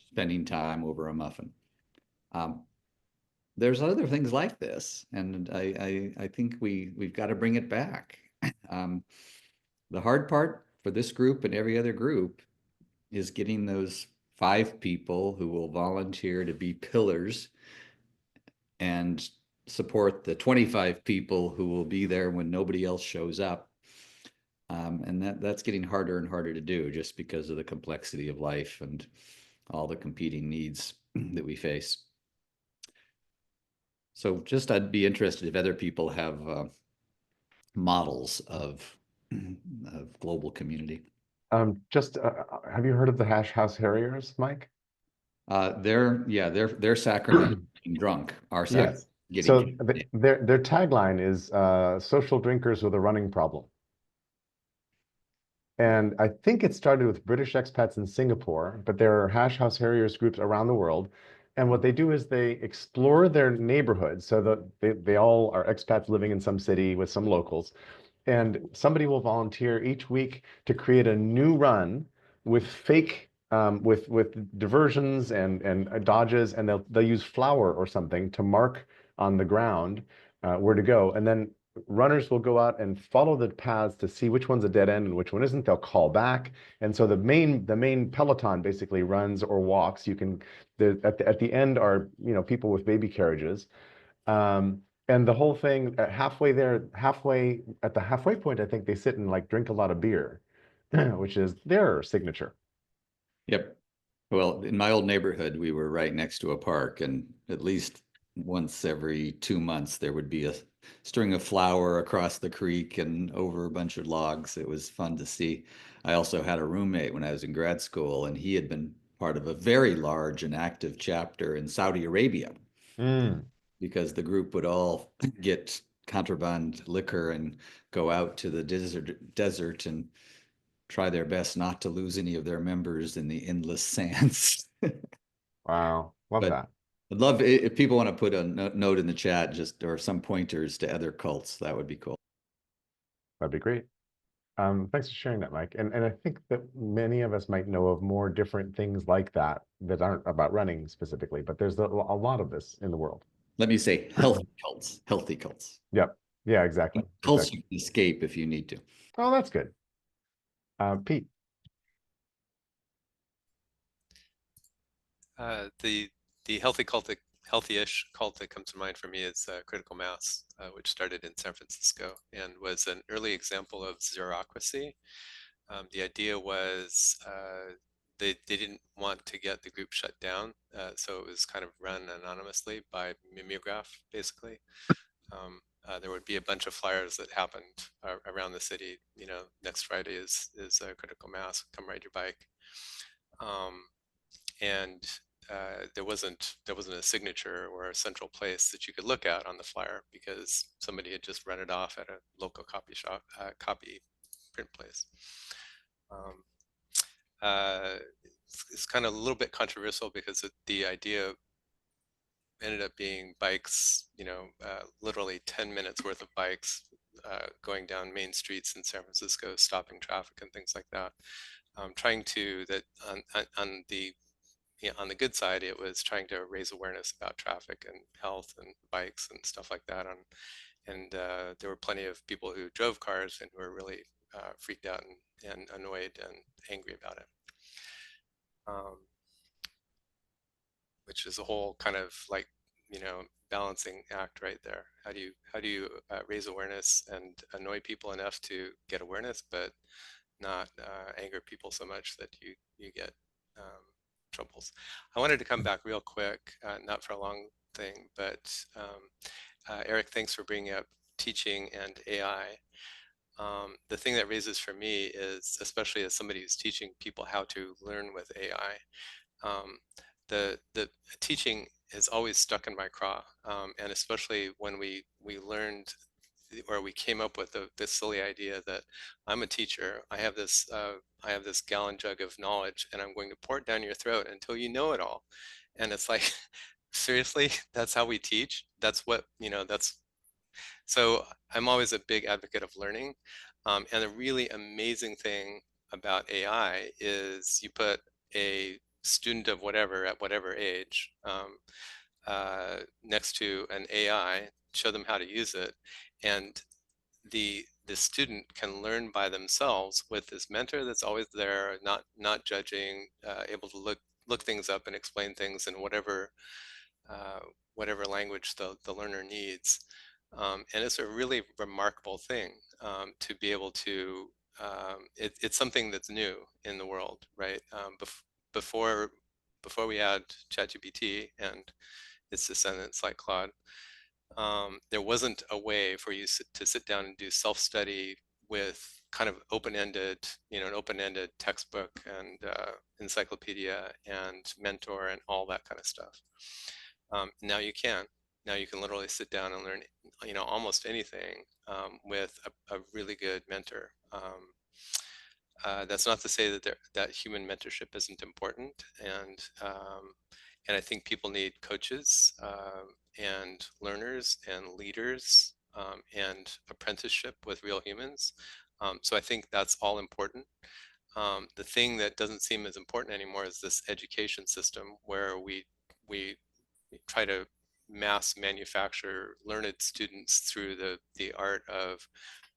spending time over a muffin. There's other things like this, and I think we've got to bring it back. The hard part for this group and every other group is getting those 5 people who will volunteer to be pillars and support the 25 people who will be there when nobody else shows up. And that's getting harder and harder to do just because of the complexity of life and all the competing needs that we face. So just I'd be interested if other people have models of global community. Have you heard of the Hash House Harriers, Mike? Their sacrament being drunk. Our sacrament getting so drunk. Their tagline is social drinkers with a running problem. And I think it started with British expats in Singapore, but there are Hash House Harriers groups around the world. And what they do is they explore their neighborhoods, so that they all are expats living in some city with some locals. And somebody will volunteer each week to create a new run with fake, with diversions and dodges, and they'll use flour or something to mark on the ground where to go. And then runners will go out and follow the paths to see which one's a dead end and which one isn't. They'll call back, and so the main peloton basically runs or walks. You can at the end are people with baby carriages, and the whole thing halfway at the halfway point, I think they sit and like drink a lot of beer, which is their signature. Yep. Well, in my old neighborhood, we were right next to a park, and at least once every 2 months there would be a string of flour across the creek and over a bunch of logs. It was fun to see. I also had a roommate when I was in grad school, and he had been part of a very large and active chapter in Saudi Arabia, because the group would all get contraband liquor and go out to the desert and try their best not to lose any of their members in the endless sands. Wow, love that. I'd love if people want to put a note in the chat, or some pointers to other cults. That would be cool. That'd be great. Thanks for sharing that, Mike. And I think that many of us might know of more different things like that aren't about running specifically, but there's a lot of this in the world. Let me say healthy cults. Healthy cults. Yep. Yeah, exactly. Cults you can escape if you need to. Oh, that's good. Pete. The healthy-ish cult that comes to mind for me is Critical Mass, which started in San Francisco and was an early example of zerocracy. The idea was they didn't want to get the group shut down, so it was kind of run anonymously by mimeograph, basically. There would be a bunch of flyers that happened around the city. Next Friday is Critical Mass. Come ride your bike. And there wasn't a signature or a central place that you could look at on the flyer because somebody had just run it off at a local copy shop, copy print place. It's kind of a little bit controversial because the idea ended up being bikes, literally 10 minutes worth of bikes going down main streets in San Francisco, stopping traffic and things like that. Trying to that on the on the good side, it was trying to raise awareness about traffic and health and bikes and stuff like that. And there were plenty of people who drove cars and were really freaked out and annoyed and angry about it. Which is a whole kind of like, balancing act right there. How do you raise awareness and annoy people enough to get awareness, but not anger people so much that you get troubles. I wanted to come back real quick, not for a long thing, but Eric, thanks for bringing up teaching and AI. The thing that raises for me is, especially as somebody who's teaching people how to learn with AI, the teaching has always stuck in my craw, and especially when we learned, or we came up with this silly idea that I'm a teacher, I have this gallon jug of knowledge, and I'm going to pour it down your throat until you know it all. And it's like, seriously, that's how we teach? That's what, so I'm always a big advocate of learning. And the really amazing thing about AI is you put a student of whatever at whatever age next to an AI, show them how to use it, and the student can learn by themselves with this mentor that's always there, not judging, able to look things up and explain things in whatever language the learner needs. And it's a really remarkable thing to be able to, it's something that's new in the world, right? Before we had ChatGPT and its descendants like Claude, there wasn't a way for you to sit down and do self-study with kind of open-ended, an open-ended textbook and encyclopedia and mentor and all that kind of stuff. Now you can. Now you can literally sit down and learn, almost anything with a really good mentor. That's not to say that human mentorship isn't important, and I think people need coaches and learners and leaders and apprenticeship with real humans. So I think that's all important. The thing that doesn't seem as important anymore is this education system where we try to mass manufacture learned students through the art of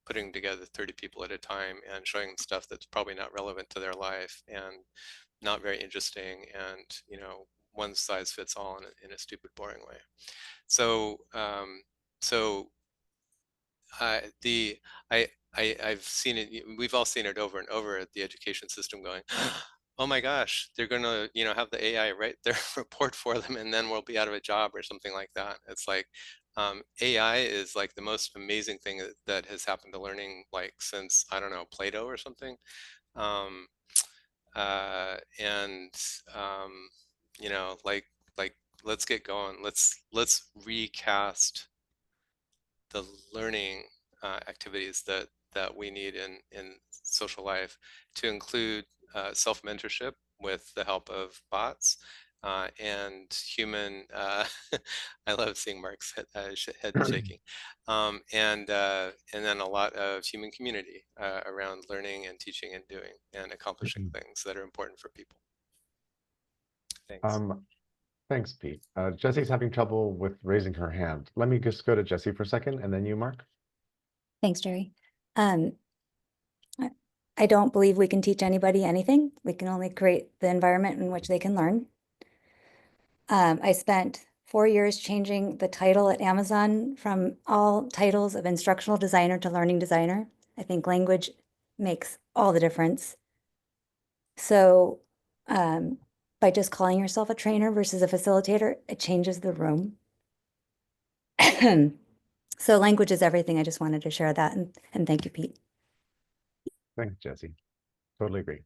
putting together 30 people at a time and showing them stuff that's probably not relevant to their life and not very interesting, and one size fits all in a stupid, boring way. So I've seen it. We've all seen it over and over at the education system going, oh my gosh, they're going to have the AI write their report for them, and then we'll be out of a job or something like that. It's like AI is like the most amazing thing that has happened to learning, like since, I don't know, Plato or something. Like let's get going. Let's recast the learning activities that we need in social life to include self-mentorship with the help of bots and human. I love seeing Mark's head shaking, and then a lot of human community around learning and teaching and doing and accomplishing things that are important for people. Thanks. Thanks, Pete. Jessie's having trouble with raising her hand. Let me just go to Jessie for a second, and then you, Mark. Thanks, Jerry. I don't believe we can teach anybody anything. We can only create the environment in which they can learn. I spent 4 years changing the title at Amazon from all titles of instructional designer to learning designer. I think language makes all the difference. So by just calling yourself a trainer versus a facilitator, it changes the room. So language is everything. I just wanted to share that, and thank you, Pete. Thanks, Jessie. Totally agree.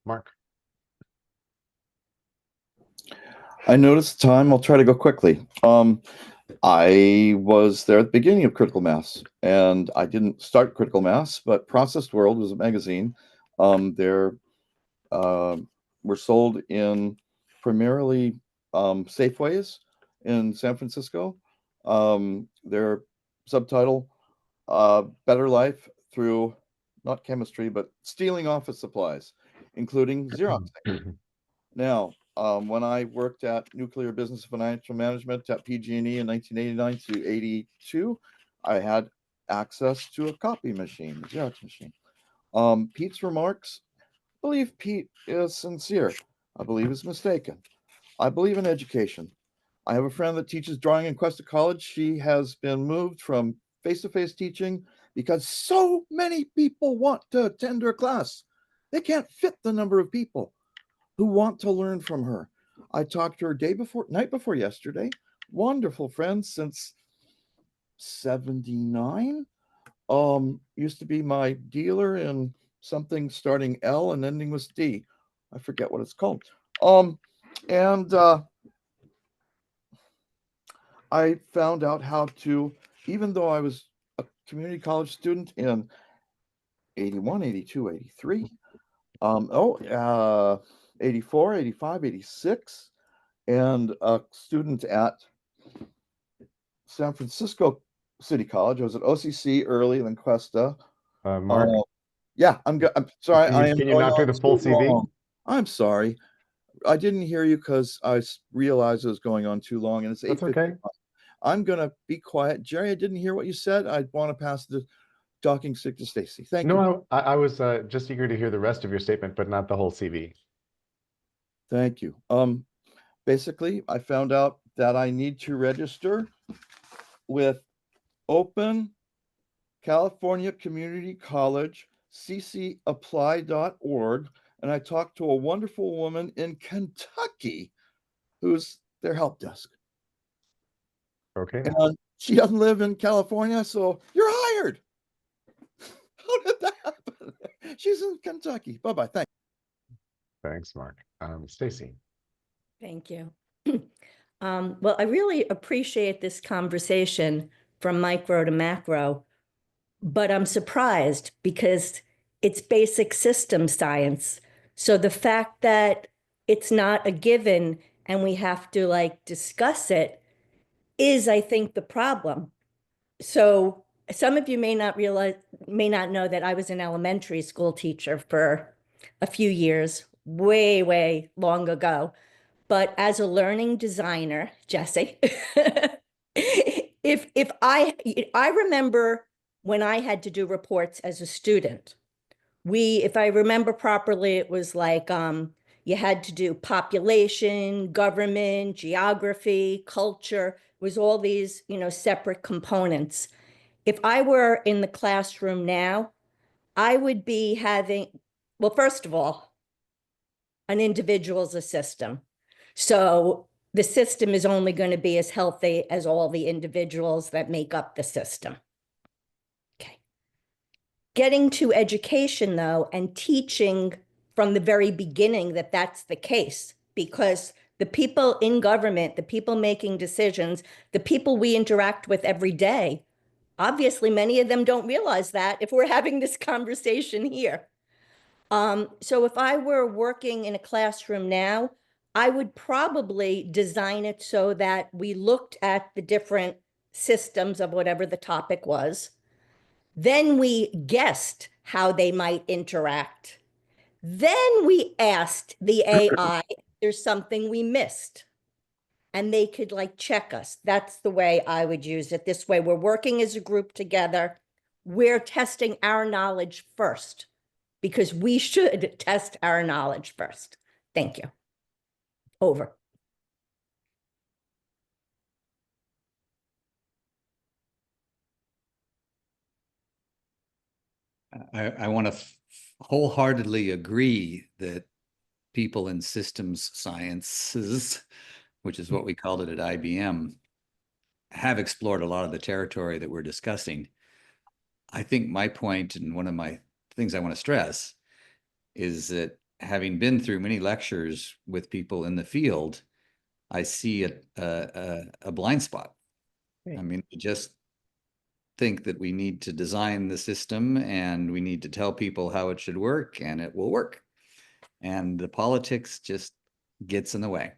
Mark. I noticed the time. I'll try to go quickly. I was there at the beginning of Critical Mass, and I didn't start Critical Mass, but Processed World was a magazine. There were sold in primarily Safeways in San Francisco. Their subtitle better life through not chemistry, but stealing office supplies, including Xeroxing. Now, when I worked at Nuclear Business Financial Management at PG&E in 1989 to 82, I had access to a copy machine, a Xerox machine. Pete's remarks, I believe Pete is sincere. I believe he's mistaken. I believe in education. I have a friend that teaches drawing in Cuesta College. She has been moved from face-to-face teaching because so many people want to attend her class. They can't fit the number of people who want to learn from her. I talked to her night before yesterday. Wonderful friend since 79. Used to be my dealer in something starting L and ending with D. I forget what it's called. And I found out how to, even though I was a community college student in 81, 82, 83, 84, 85, 86, and a student at San Francisco City College. I was at OCC early, then Cuesta. Mark, Yeah, I'm sorry. can you, can you not do the full CV? Long. I'm sorry. I didn't hear you because I realized it was going on too long, and it's 8:55. That's okay. I'm gonna be quiet. Jerry, I didn't hear what you said. I want to pass the talking stick to Stacy. Thank you. No, I was just eager to hear the rest of your statement, but not the whole CV. Thank you. Basically, I found out that I need to register with Open California Community College, ccapply.org, and I talked to a wonderful woman in Kentucky who's their help desk. Okay. And she doesn't live in California, so you're hired. How did that happen? She's in Kentucky. Bye-bye. Thanks. Thanks, Mark. Stacy. Thank you. Well, I really appreciate this conversation from micro to macro, but I'm surprised because it's basic system science. So the fact that it's not a given and we have to like discuss it is, I think, the problem. So some of you may not know that I was an elementary school teacher for a few years, way, way long ago. But as a learning designer, Jesse, if I remember when I had to do reports as a student, if I remember properly, it was like you had to do population, government, geography, culture, it was all these, separate components. If I were in the classroom now, I would be having, well, first of all, an individual is a system. So the system is only going to be as healthy as all the individuals that make up the system. Okay. Getting to education, though, and teaching from the very beginning that that's the case, because the people in government, the people making decisions, the people we interact with every day, obviously many of them don't realize that if we're having this conversation here. So if I were working in a classroom now, I would probably design it so that we looked at the different systems of whatever the topic was. Then we guessed how they might interact. Then we asked the AI if there's something we missed. And they could like check us. That's the way I would use it. This way, we're working as a group together. We're testing our knowledge first, because we should test our knowledge first. Thank you. Over. I want to wholeheartedly agree that people in systems sciences, which is what we called it at IBM, have explored a lot of the territory that we're discussing. I think my point, and one of my things I want to stress, is that having been through many lectures with people in the field, I see a blind spot. Right. I mean, I just think that we need to design the system and we need to tell people how it should work and it will work. And the politics just gets in the way.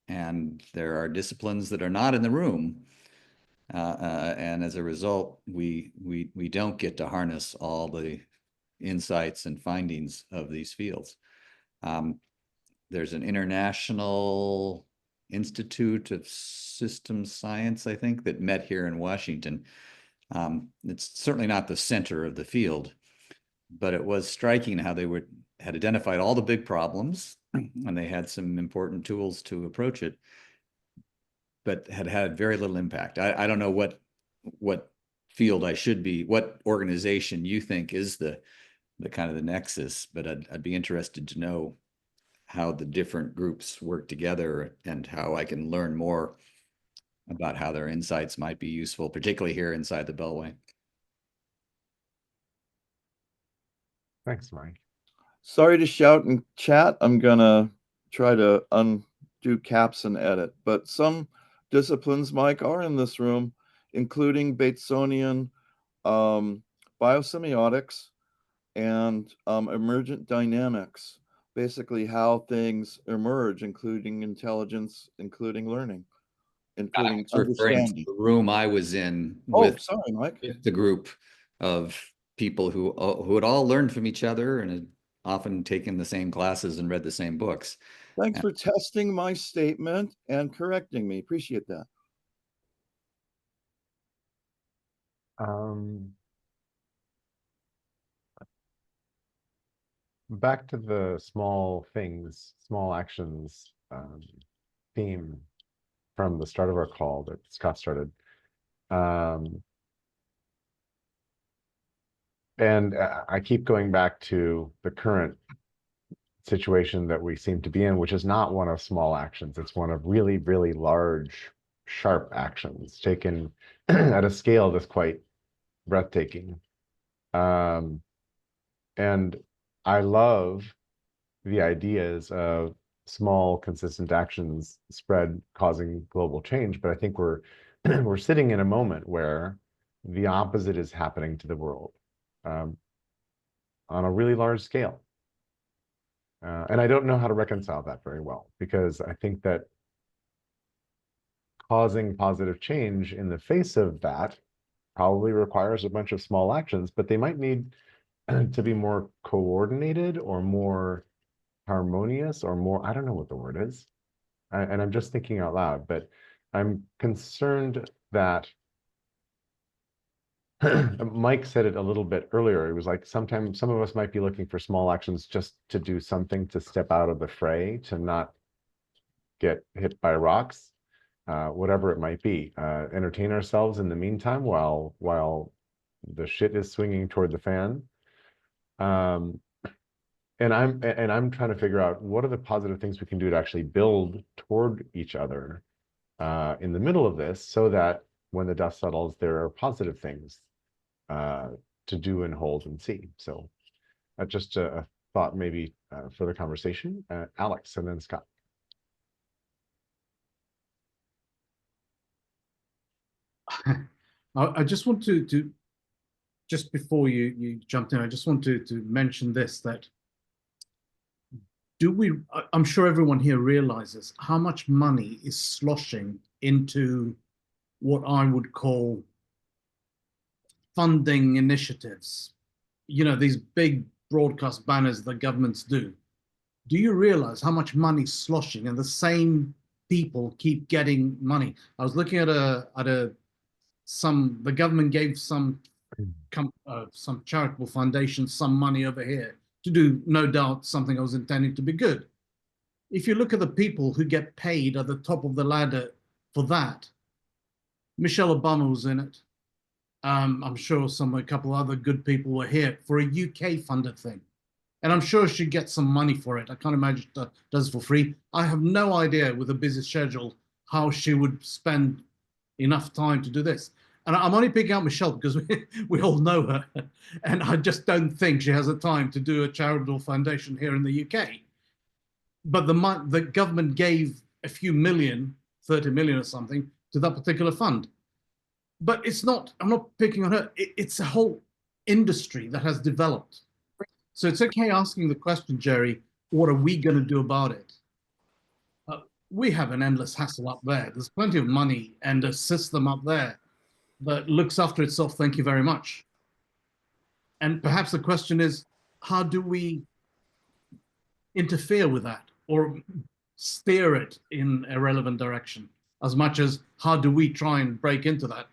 And there are disciplines that are not in the room And as a result, we don't get to harness all the insights and findings of these fields. There's an International Institute of Systems Science, I think, that met here in Washington. It's certainly not the center of the field, but it was striking how they had identified all the big problems, and they had some important tools to approach it, but had very little impact. I don't know what field what organization you think is the kind of the nexus, but I'd be interested to know how the different groups work together and how I can learn more about how their insights might be useful, particularly here inside the Beltway. Thanks, Mike. Sorry to shout in chat. I'm gonna try to undo caps and edit, but some disciplines, Mike, are in this room, including Batesonian biosemiotics and emergent dynamics, basically how things emerge, including intelligence, incling learning, including understanding. The room I was in with, sorry, Mike. The group of people who had all learned from each other and had often taken the same classes and read the same books. Thanks for testing my statement and correcting me. Appreciate that. Back to the small things, small actions theme from the start of our call that Scott started. And I keep going back to the current situation that we seem to be in, which is not one of small actions. It's one of really, really large, sharp actions taken at a scale that's quite breathtaking. And I love the ideas of small, consistent actions spread causing global change, but I think we're we're sitting in a moment where the opposite is happening to the world on a really large scale. And I don't know how to reconcile that very well, because I think that causing positive change in the face of that probably requires a bunch of small actions, but they might need to be more coordinated or more harmonious or more, I don't know what the word is. And I'm just thinking out loud, but I'm concerned that Mike said it a little bit earlier. It was like sometimes some of us might be looking for small actions just to do something to step out of the fray, to not get hit by rocks, whatever it might be. Entertain ourselves in the meantime while the shit is swinging toward the fan. And I'm trying to figure out what are the positive things we can do to actually build toward each other in the middle of this, so that when the dust settles, there are positive things to do and hold and see. So just a thought maybe for the conversation. Alex and then Scott. I just want to just before you jumped in, I just want to mention this, that I'm sure everyone here realizes how much money is sloshing into what I would call funding initiatives. You know, these big broadcast banners that governments do. Do you realize how much money is sloshing, and the same people keep getting money? I was looking at the government gave some charitable foundation some money over here to do, no doubt, something I was intending to be good. If you look at the people who get paid at the top of the ladder for that, Michelle Obama was in it. I'm sure a couple other good people were here for a UK funded thing. And I'm sure she'd get some money for it. I can't imagine she does it for free. I have no idea, with a busy schedule, how she would spend enough time to do this. And I'm only picking out Michelle because we all know her. And I just don't think she has the time to do a charitable foundation here in the UK. But the government gave a few million, 30 million or something, to that particular fund. But it's not, I'm not picking on her. It's a whole industry that has developed. So it's okay asking the question, Jerry, what are we going to do about it? We have an endless hassle up there. There's plenty of money and a system up there that looks after itself. Thank you very much. And perhaps the question is, how do we interfere with that or steer it in a relevant direction, as much as how do we try and break into that?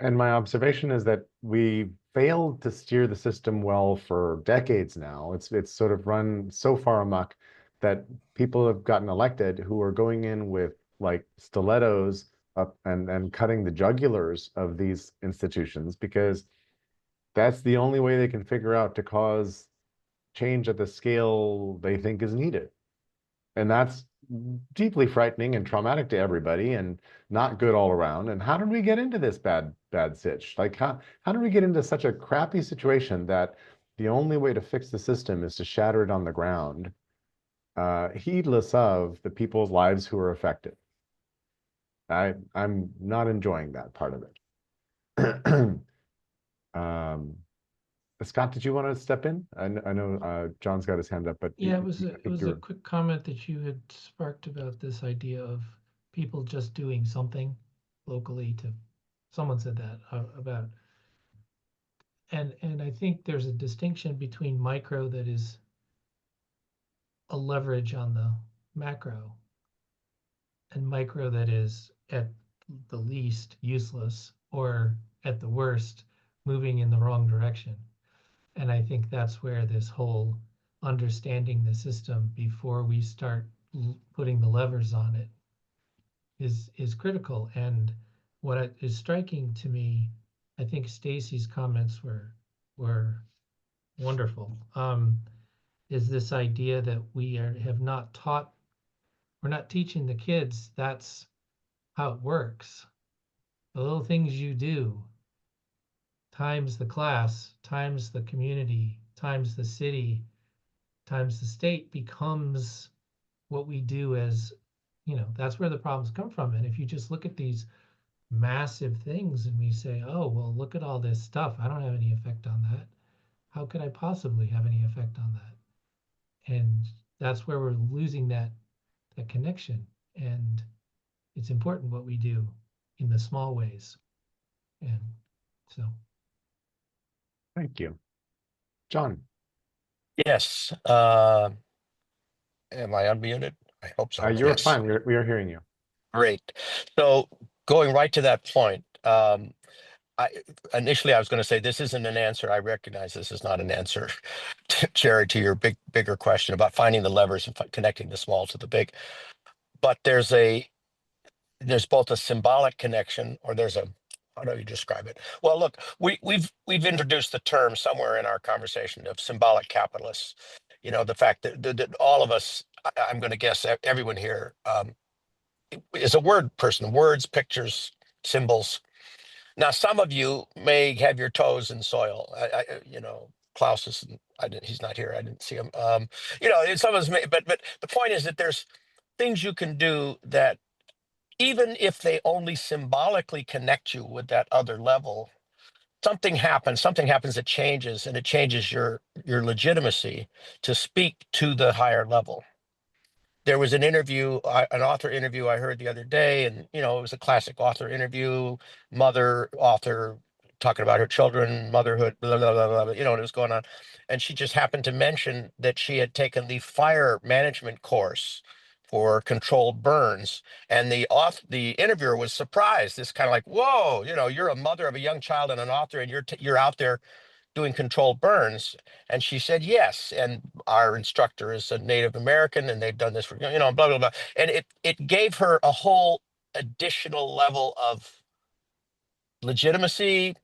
And my observation is that we failed to steer the system well for decades now. It's sort of run so far amok that people have gotten elected who are going in with like stilettos up and cutting the jugulars of these institutions, because that's the only way they can figure out to cause change at the scale they think is needed. And that's deeply frightening and traumatic to everybody and not good all around. And how did we get into this bad sitch? Like how did we get into such a crappy situation that the only way to fix the system is to shatter it on the ground, heedless of the people's lives who are affected? I'm not enjoying that part of it. Scott, did you want to step in? I know John's got his hand up, but Yeah, it I think was a quick comment that you had sparked about this idea of people just doing something locally to, someone said that about, and I think there's a distinction between micro that is a leverage on the macro and micro that is at the least useless or at the worst moving in the wrong direction. And I think that's where this whole understanding the system before we start putting the levers on it is critical. And what is striking to me, I think Stacy's comments were wonderful. Is this idea that have not taught, we're not teaching the kids that's how it works. The little things you do times the class, times the community, times the city, times the state becomes what we do as, that's where the problems come from. And if you just look at these massive things and we say, oh, well, look at all this stuff, I don't have any effect on that. How could I possibly have any effect on that? And that's where we're losing that connection. And it's important what we do in the small ways. And so. Thank you. John. Yes. Am I unmuted? I hope so. You're Yes. fine. We are hearing you. Great. So going right to that point, initially I was going to say this isn't an answer. I recognize this is not an answer, Jerry, to your bigger question about finding the levers and connecting the small to the big. But there's both a symbolic connection, or how do you describe it? Well, look, we've introduced the term somewhere in our conversation of symbolic capitalists. The fact that all of us, I'm going to guess everyone here is a word person, words, pictures, symbols. Now, some of you may have your toes in soil. Klaus is, he's not here. I didn't see him. Some of us may, but the point is that there's things you can do that, even if they only symbolically connect you with that other level, something happens that changes, and it changes your legitimacy to speak to the higher level. There was an author interview I heard the other day, and it was a classic author interview, author talking about her children, motherhood, blah, blah, blah, blah, what was going on. And she just happened to mention that she had taken the fire management course for controlled burns. And the interviewer was surprised. This kind of like, whoa, you're a mother of a young child and an author, and you're out there doing controlled burns. And she said, yes. And our instructor is a Native American, and they've done this for, blah, blah, blah. And it gave her a whole additional level of legitimacy,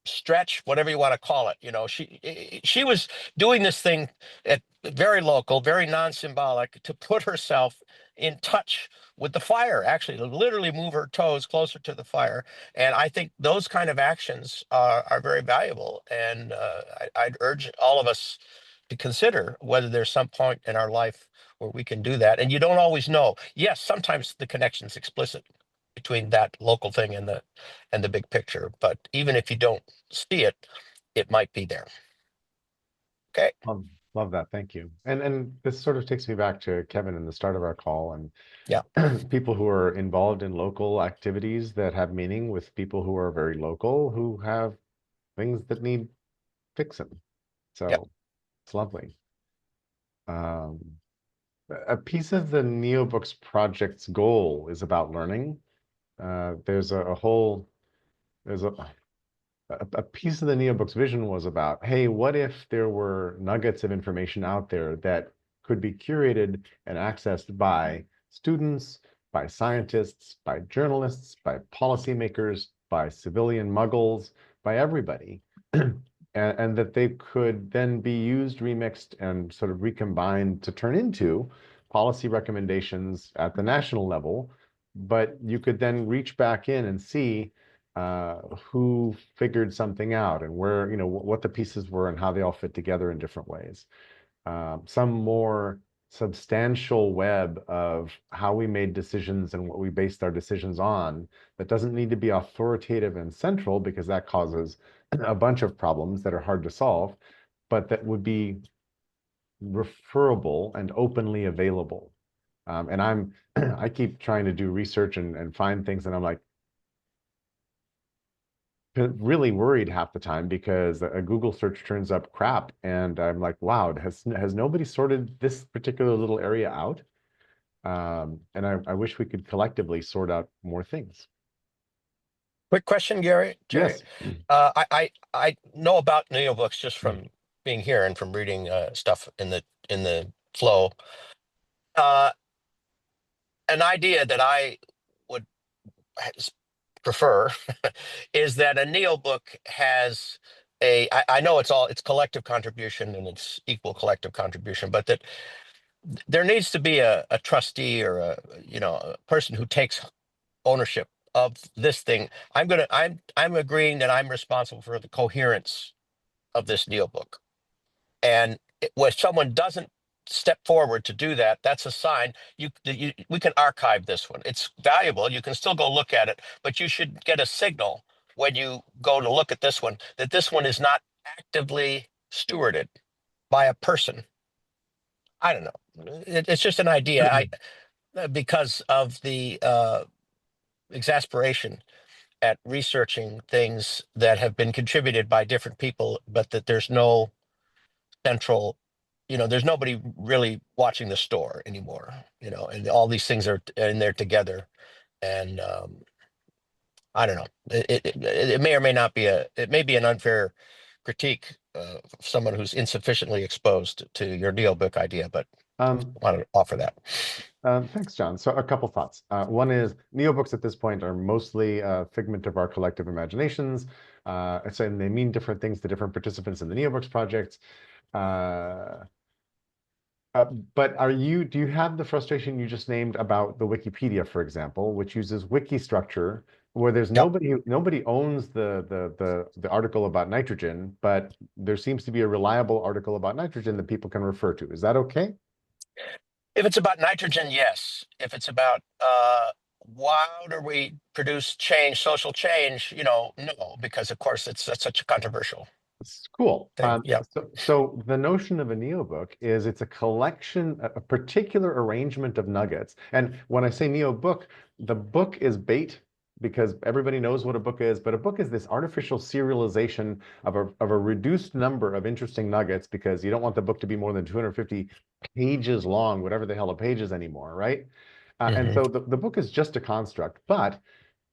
stretch, whatever you want to call it. She was doing this thing at very local, very non-symbolic, to put herself in touch with the fire, actually, to literally move her toes closer to the fire. And I think those kind of actions are very valuable. And I'd urge all of us to consider whether there's some point in our life where we can do that. And you don't always know. Yes, sometimes the connection's explicit between that local thing and the big picture. But even if you don't see it, it might be there. Okay. Love that. Thank you. And this sort of takes me back to Kevin in the start of our call and Yeah. people who are involved in local activities that have meaning with people who are very local who have things that need fixing. Yeah. So it's lovely. A piece of the NeoBooks project's goal is about learning. There's a whole, there's a piece of the NeoBooks vision was about, hey, what if there were nuggets of information out there that could be curated and accessed by students, by scientists, by journalists, by policymakers, by civilian muggles, by everybody, and that they could then be used, remixed, and sort of recombined to turn into policy recommendations at the national level. But you could then reach back in and see who figured something out and where, what the pieces were and how they all fit together in different ways. Some more substantial web of how we made decisions and what we based our decisions on that doesn't need to be authoritative and central because that causes a bunch of problems that are hard to solve, but that would be referable and openly available. And I keep trying to do research and find things, and I'm like, really worried half the time because a Google search turns up crap, and I'm like, wow, has nobody sorted this particular little area out? And I wish we could collectively sort out more things. Quick question, Jerry. Yes. I know about NeoBooks just from being here and from reading stuff in the flow. An idea that I would prefer is that a NeoBook has I know it's collective contribution and it's equal collective contribution, but that there needs to be a trustee or a person who takes ownership of this thing. I'm agreeing that I'm responsible for the coherence of this NeoBook. And when someone doesn't step forward to do that, that's a sign we can archive this one. It's valuable. You can still go look at it, but you should get a signal when you go to look at this one that this one is not actively stewarded by a person. I don't know. It's just an idea. Because of the exasperation at researching things that have been contributed by different people, but that there's no central, there's nobody really watching the store anymore, and all these things are in there together. And I don't know, it may or may not be it may be an unfair critique of someone who's insufficiently exposed to your NeoBook idea, but I want to offer that. Thanks, John. So a couple thoughts. One is NeoBooks at this point are mostly a figment of our collective imaginations. So they mean different things to different participants in the NeoBooks project. But do you have the frustration you just named about the Wikipedia, for example, which uses wiki structure, where there's nobody owns the article about nitrogen, but there seems to be a reliable article about nitrogen that people can refer to. Is that okay? If it's about nitrogen, yes. If it's about how do we produce change, social change, no, because of course that's such a controversial. It's cool. Yeah. So the notion of a NeoBook is it's a collection, a particular arrangement of nuggets. And when I say NeoBook, the book is bait because everybody knows what a book is, but a book is this artificial serialization of a reduced number of interesting nuggets because you don't want the book to be more than 250 pages long, whatever the hell a page is anymore, right? And so the book is just a construct, but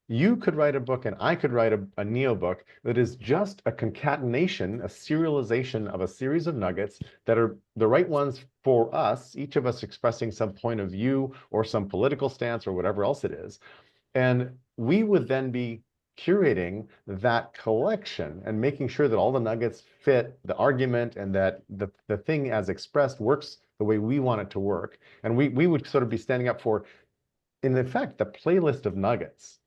you could write a book and I could write a NeoBook that is just a concatenation, a serialization of a series of nuggets that are the right ones for us, each of us expressing some point of view or some political stance or whatever else it is. And we would then be curating that collection and making sure that all the nuggets fit the argument and that the thing as expressed works the way we want it to work. And we would sort of be standing up for, in effect, the playlist of nuggets.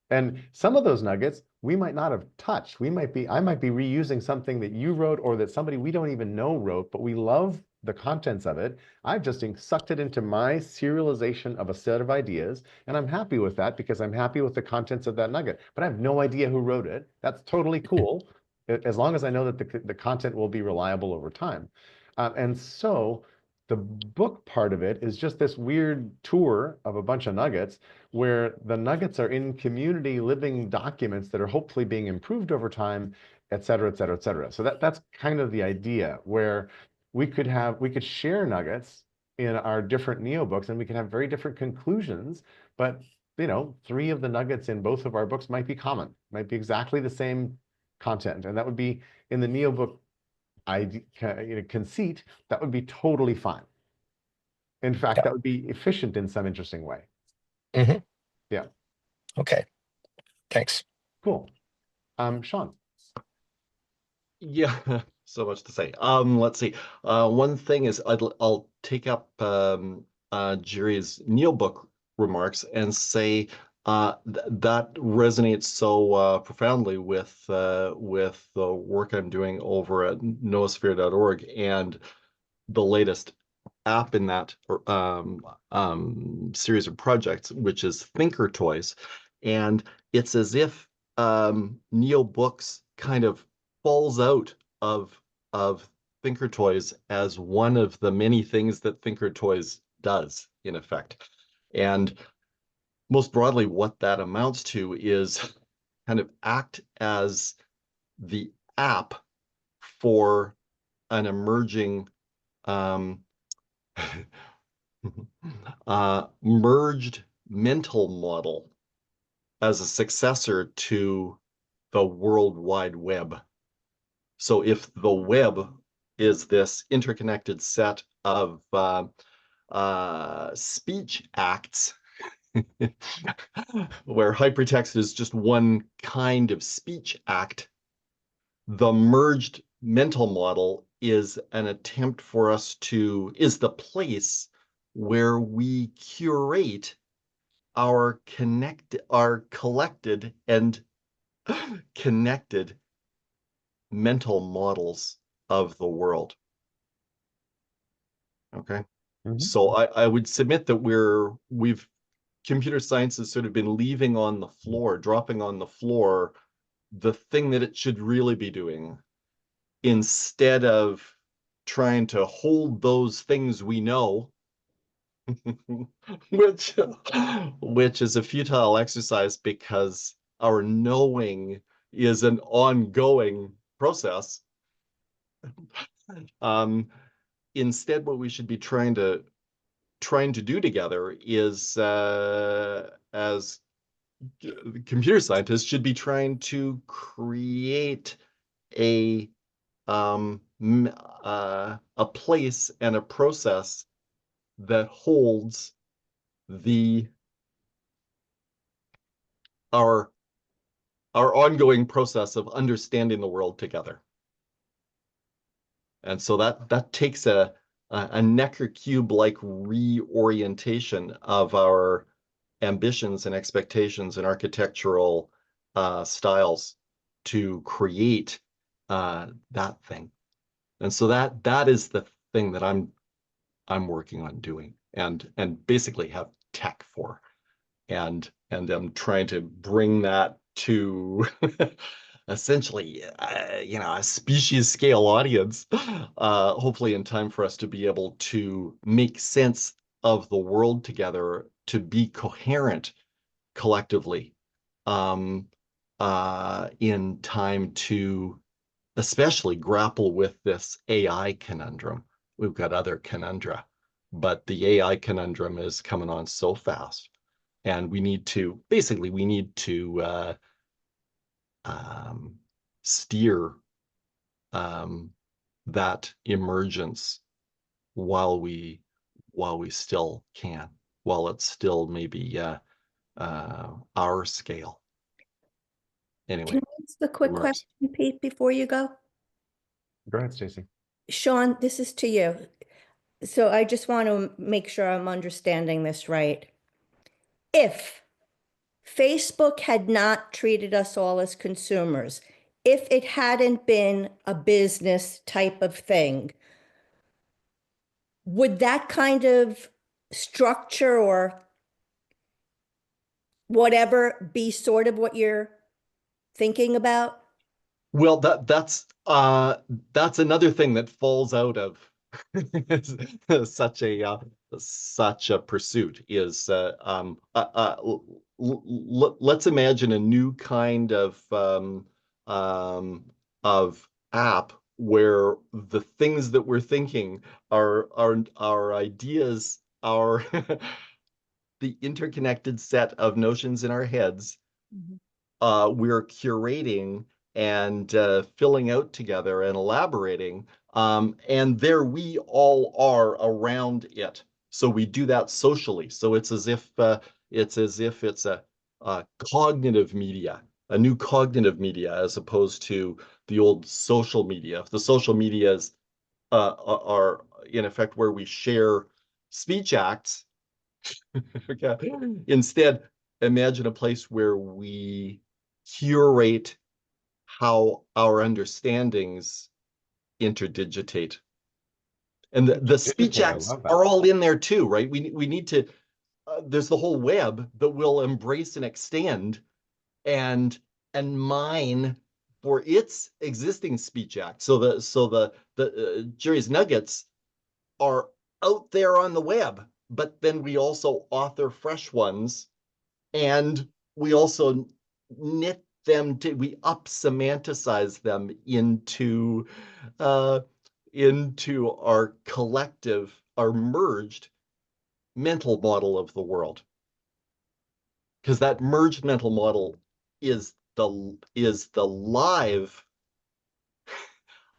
And some of those nuggets we might not have touched. I might be reusing something that you wrote or that somebody we don't even know wrote, but we love the contents of it. I've just sucked it into my serialization of a set of ideas, and I'm happy with that because I'm happy with the contents of that nugget. But I have no idea who wrote it. That's totally cool, as long as I know that the content will be reliable over time. And so the book part of it is just this weird tour of a bunch of nuggets where the nuggets are in community living documents that are hopefully being improved over time, et cetera, et cetera, et cetera. So that's kind of the idea, where we could share nuggets in our different Neo books, and we can have very different conclusions, but 3 of the nuggets in both of our books might be common, might be exactly the same content. And that would be in the Neo book conceit, that would be totally fine. In fact, that would be efficient in some interesting way. Mhm. Yeah. Okay. Thanks. Cool. Sean. Yeah, so much to say. Let's see. One thing is I'll take up Jerry's Neil book remarks and say that resonates so profoundly with the work I'm doing over at noosphere.org and the latest app in that series of projects, which is Thinker Toys. And it's as if Neo Books kind of falls out of Thinker Toys as one of the many things that Thinker Toys does, in effect. And most broadly, what that amounts to is kind of act as the app for an emerging merged mental model as a successor to the World Wide Web. So if the web is this interconnected set of speech acts, where hypertext is just one kind of speech act, the merged mental model is an attempt for us to, is the place where we curate our collected and connected mental models of the world. Okay. So I would submit that we've computer science has sort of been leaving on the floor, dropping on the floor, the thing that it should really be doing, instead of trying to hold those things we know, which is a futile exercise because our knowing is an ongoing process. Instead, what we should be trying to do together is, as computer scientists, should be trying to create a place and a process that holds our ongoing process of understanding the world together. And so that takes a Necker cube-like reorientation of our ambitions and expectations and architectural styles to create that thing. And so that is the thing that I'm working on doing and basically have tech for. And I'm trying to bring that to essentially, a species scale audience, hopefully in time for us to be able to make sense of the world together, to be coherent collectively, in time to especially grapple with this AI conundrum. We've got other conundra, but the AI conundrum is coming on so fast. And we need to steer that emergence while we still can, while it's still maybe our scale. Anyway. Can I ask a quick question, Pete, before you go? Go ahead, Stacy. Sean, this is to you. So I just want to make sure I'm understanding this right. If Facebook had not treated us all as consumers, if it hadn't been a business type of thing, would that kind of structure or whatever be sort of what you're thinking about? Well, that's another thing that falls out of such a pursuit is let's imagine a new kind of app where the things that we're thinking are our ideas, our the interconnected set of notions in our heads. We're curating and filling out together and elaborating, and there we all are around it. So we do that socially. So it's as if it's a cognitive media, a new cognitive media, as opposed to the old social media. The social medias are in effect where we share speech acts. Okay. Instead, imagine a place where we curate how our understandings interdigitate. And the speech Digitate, I acts love that. are all in there too, right? We need to, there's the whole web that will embrace and extend and mine for its existing speech act. So the Jerry's Nuggets are out there on the web, but then we also author fresh ones, and we also knit them to, we up semanticize them into our collective, our merged mental model of the world. Because that merged mental model is the live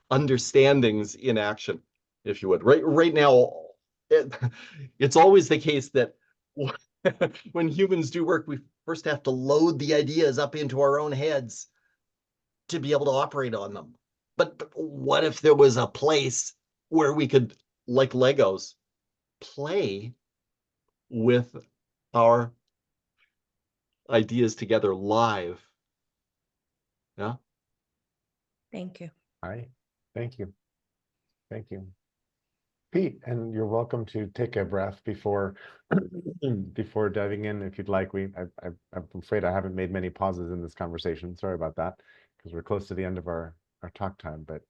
understandings in action, if you would. Right now, it's always the case that when humans do work, we first have to load the ideas up into our own heads to be able to operate on them. But what if there was a place where we could, like Legos, play with our ideas together live? Yeah. Thank you. All right. Thank you. Thank you. Pete, and you're welcome to take a breath before before diving in if you'd like. I'm afraid I haven't made many pauses in this conversation. Sorry about that, because we're close to the end of our talk time, but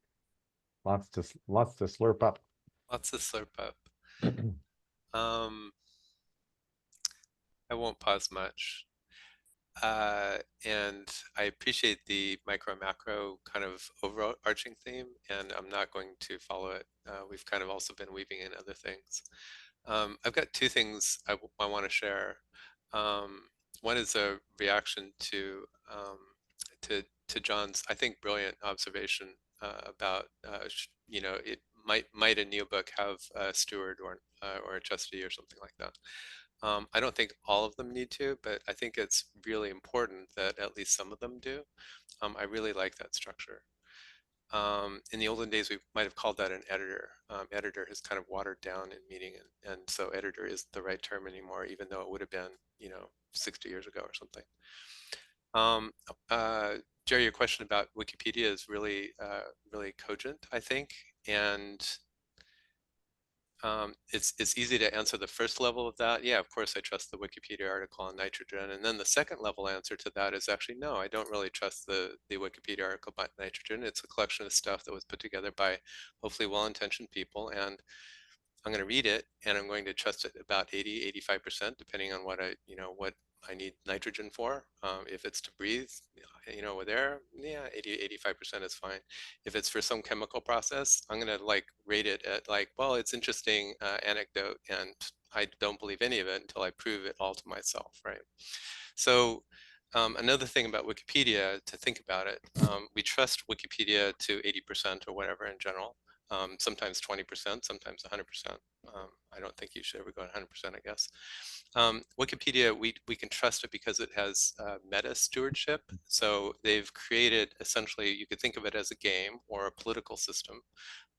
lots to slurp up. Lots to slurp up. I won't pause much. And I appreciate the micro macro kind of overarching theme, and I'm not going to follow it. We've kind of also been weaving in other things. I've got two things I want to share. One is a reaction to John's, I think, brilliant observation about it might a neobook have a steward or a trustee or something like that. I don't think all of them need to, but I think it's really important that at least some of them do. I really like that structure. In the olden days, we might have called that an editor. Editor has kind of watered down in meaning, and so editor isn't the right term anymore, even though it would have been, 60 years ago or something. Jerry, your question about Wikipedia is really, really cogent, I think, and it's easy to answer the first level of that. Yeah, of course, I trust the Wikipedia article on nitrogen. And then the second level answer to that is actually, no, I don't really trust the Wikipedia article about nitrogen. It's a collection of stuff that was put together by hopefully well-intentioned people. And I'm going to read it, and I'm going to trust it about 80, 85%, depending on what I need nitrogen for. If it's to breathe, with air, yeah, 80, 85% is fine. If it's for some chemical process, I'm going to rate it at well, it's interesting anecdote, and I don't believe any of it until I prove it all to myself, right? So another thing about Wikipedia, to think about it, we trust Wikipedia to 80% or whatever in general. Sometimes 20%, sometimes 100%. I don't think you should ever go 100%, I guess. Wikipedia, we can trust it because it has meta stewardship. So they've created, essentially, you could think of it as a game or a political system,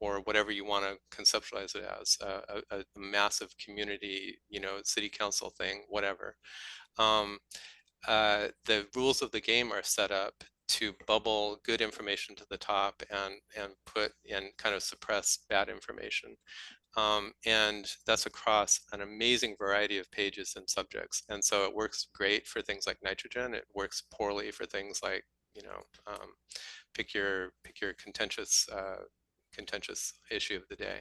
or whatever you want to conceptualize it as, a massive community, city council thing, whatever. The rules of the game are set up to bubble good information to the top and put and kind of suppress bad information. And that's across an amazing variety of pages and subjects. And so it works great for things like nitrogen. It works poorly for things like, pick your contentious contentious issue of the day.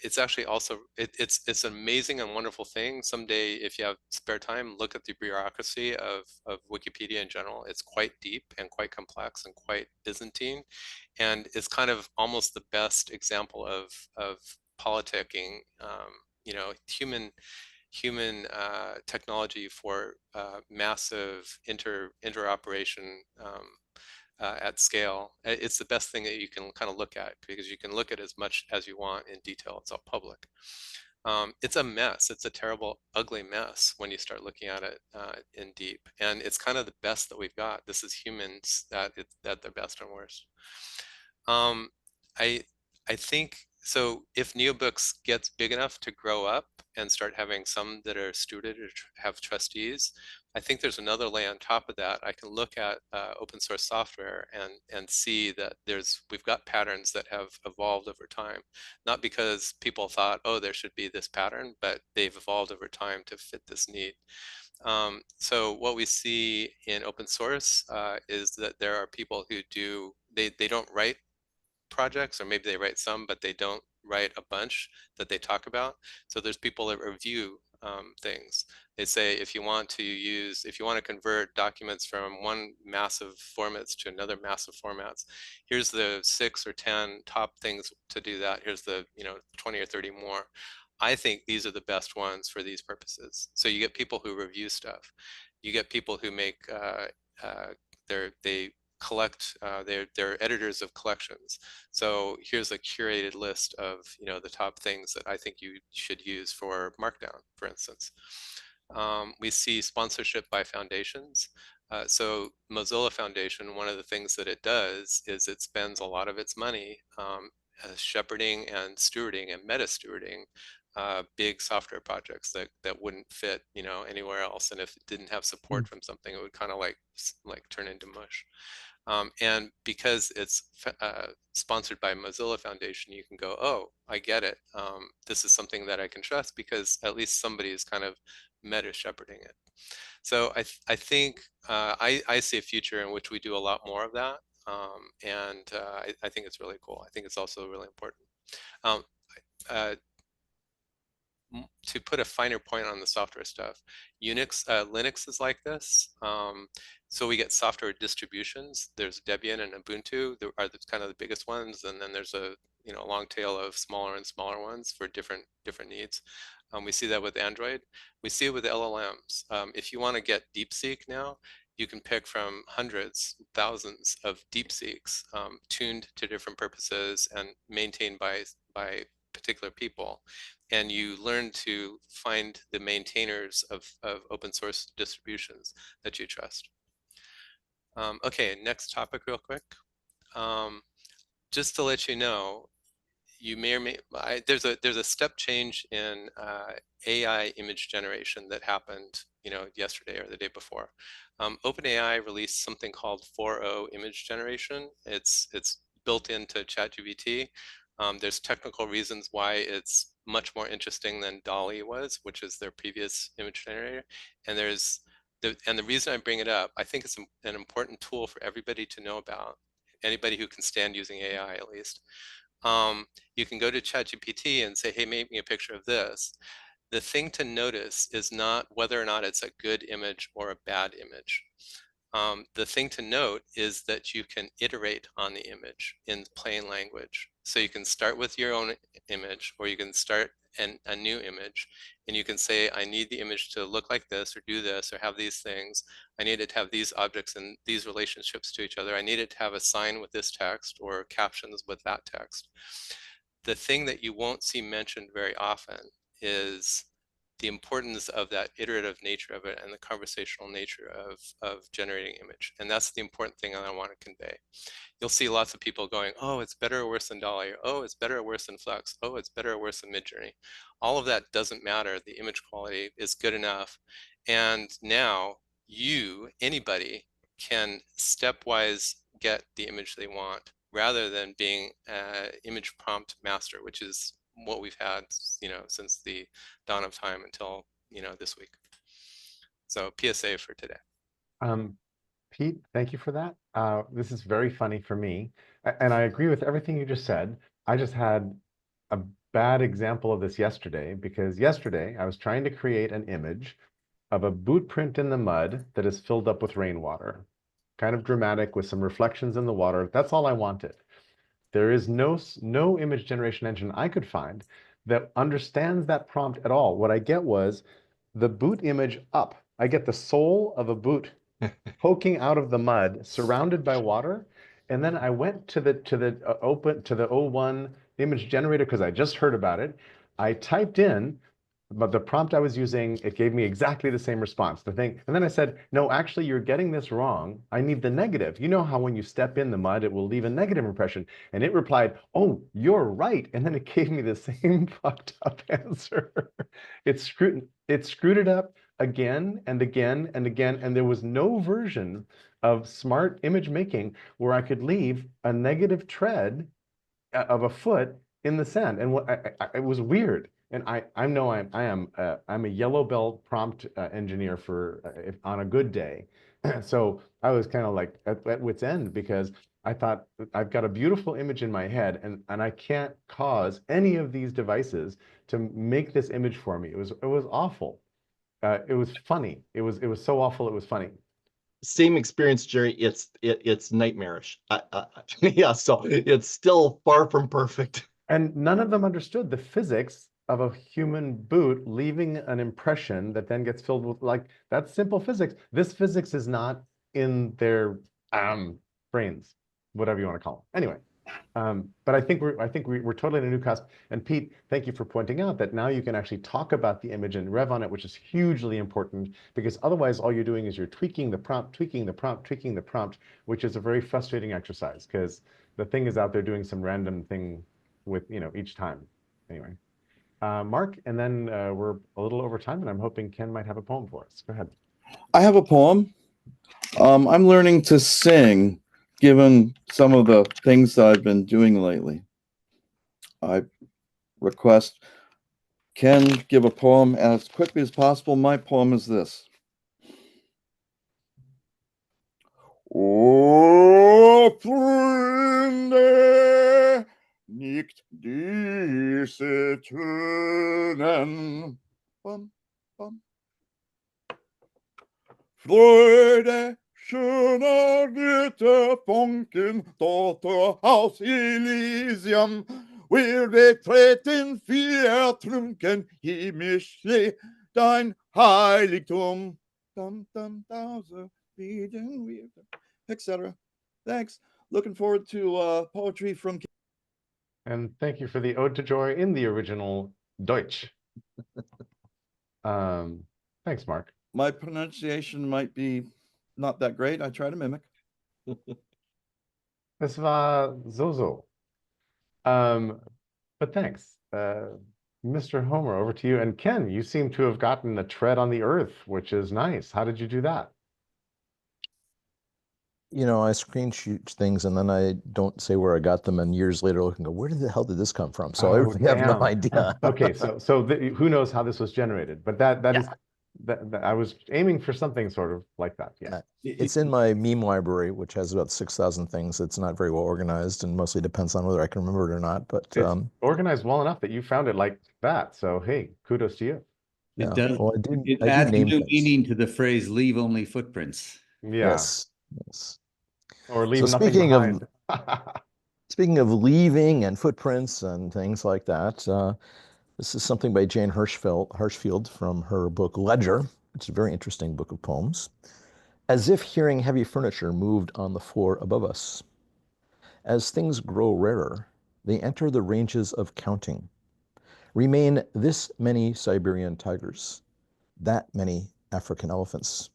It's actually also it's an amazing and wonderful thing. Someday, if you have spare time, look at the bureaucracy of Wikipedia in general. It's quite deep and quite complex and quite Byzantine, and it's kind of almost the best example of politicking. You know, human technology for massive interoperation at scale. It's the best thing that you can kind of look at, because you can look at as much as you want in detail. It's all public. It's a mess. It's a terrible, ugly mess when you start looking at it in deep. And it's kind of the best that we've got. This is humans at their best and worst. I think so. If NeoBooks gets big enough to grow up and start having some that are stewarded or have trustees, I think there's another layer on top of that. I can look at open source software and see that we've got patterns that have evolved over time, not because people thought, oh, there should be this pattern, but they've evolved over time to fit this need. So what we see in open source is that there are people who they don't write projects, or maybe they write some, but they don't write a bunch that they talk about. So there's people that review things. They say, if you want to convert documents from one massive formats to another massive formats, here's the 6 or 10 top things to do that. Here's the 20 or 30 more. I think these are the best ones for these purposes. So you get people who review stuff. You get people who make they collect, they're editors of collections. So here's a curated list of the top things that I think you should use for Markdown, for instance. We see sponsorship by foundations. So Mozilla Foundation, one of the things that it does is it spends a lot of its money shepherding and stewarding and meta stewarding big software projects that wouldn't fit anywhere else, and if it didn't have support from something, it would kind of like turn into mush. And because it's sponsored by Mozilla Foundation, you can go, oh, I get it. This is something that I can trust because at least somebody is kind of meta shepherding it. So I think I see a future in which we do a lot more of that. And I think it's really cool. I think it's also really important. To put a finer point on the software stuff, Linux is like this. So we get software distributions. There's Debian and Ubuntu. There are kind of the biggest ones, and then there's a long tail of smaller and smaller ones for different needs. We see that with Android. We see it with LLMs. If you want to get DeepSeek now, you can pick from hundreds, thousands of DeepSeeks tuned to different purposes and maintained by particular people, and you learn to find the maintainers of open source distributions that you trust. Okay, next topic real quick. Just to let you know, you may or may there's a step change in AI image generation that happened yesterday or the day before. OpenAI released something called 4.0 image generation. It's built into ChatGPT. There's technical reasons why it's much more interesting than DALL-E was, which is their previous image generator. And the reason I bring it up, I think it's an important tool for everybody to know about, anybody who can stand using AI at least. You can go to ChatGPT and say, hey, make me a picture of this. The thing to notice is not whether or not it's a good image or a bad image. The thing to note is that you can iterate on the image in plain language. So you can start with your own image, or you can start a new image, and you can say, I need the image to look like this, or do this, or have these things. I need it to have these objects and these relationships to each other. I need it to have a sign with this text or captions with that text. The thing that you won't see mentioned very often is the importance of that iterative nature of it and the conversational nature of generating image. And that's the important thing that I want to convey. You'll see lots of people going, oh, it's better or worse than DALL-E. Oh, it's better or worse than Flux. Oh, it's better or worse than Midjourney. All of that doesn't matter. The image quality is good enough. And now anybody can stepwise get the image they want, rather than being an image prompt master, which is what we've had since the dawn of time until this week. So PSA for today. Pete, thank you for that. This is very funny for me. And I agree with everything you just said. I just had a bad example of this yesterday because yesterday I was trying to create an image of a boot print in the mud that is filled up with rainwater. Kind of dramatic with some reflections in the water. That's all I wanted. There is no image generation engine I could find that understands that prompt at all. What I get was the boot image up. I get the sole of a boot poking out of the mud, surrounded by water. And then I went to the O1 image generator because I just heard about it. I typed in, but the prompt I was using, it gave me exactly the same response. The thing, and then I said, no, actually, you're getting this wrong. I need the negative. You know how when you step in the mud, it will leave a negative impression. And it replied, oh, you're right. And then it gave me the same fucked up answer. It screwed it up again and again and again. And there was no version of smart image making where I could leave a negative tread of a foot in the sand. And it was weird. And I'm a yellow belt prompt engineer for if, on a good day. So I was kind of like at wit's end because I thought I've got a beautiful image in my head and I can't cause any of these devices to make this image for me. It was awful. It was funny. It was so awful. It was funny. Same experience, Jerry. It's nightmarish. Yeah, so it's still far from perfect. And none of them understood the physics of a human boot leaving an impression that then gets filled with, like, that's simple physics. This physics is not in their brains, whatever you want to call it. Anyway, but I think we're totally in a new cusp. And Pete, thank you for pointing out that now you can actually talk about the image and rev on it, which is hugely important because otherwise all you're doing is you're tweaking the prompt, tweaking the prompt, tweaking the prompt, which is a very frustrating exercise because the thing is out there doing some random thing with, each time. Anyway, Mark, and then we're a little over time and I'm hoping Ken might have a poem for us. Go ahead. I have a poem. I'm learning to sing given some of the things that I've been doing lately. I request Ken give a poem as quickly as possible. My poem is this. O Freunde, nicht diese Tönen. Bum, bum. Freude, schöner Güte, Funken, Tochter aus Elysium. Wir betreten vier Trunken, himmlisch dein Heiligtum. Dum, dum, dowse, etc. Thanks. Looking forward to poetry from. And thank you for the Ode to Joy in the original Deutsch. Thanks, Mark. My pronunciation might be not that great. I try to mimic. Es war so. But thanks. Mr. Homer, over to you. And Ken, you seem to have gotten a tread on the earth, which is nice. How did you do that? I screen shoot things and then I don't say where I got them, and years later look and go, where the hell did this come from? So I really have no idea. Okay, so who knows how this was generated? But that is that I was aiming for something sort of like that. Yeah. It's in my meme library, which has about 6,000 things. It's not very well organized and mostly depends on whether I can remember it or not. But it's organized well enough that you found it like that. So hey, kudos to you. It does. Well, it adds new meaning to the phrase "leave only footprints." Yeah. Yes. Or leave so nothing behind. Speaking of leaving and footprints and things like that, this is something by Jane Hirschfield from her book Ledger, which is a very interesting book of poems. As if hearing heavy furniture moved on the floor above us. As things grow rarer, they enter the ranges of counting. Remain this many Siberian tigers, that many African elephants,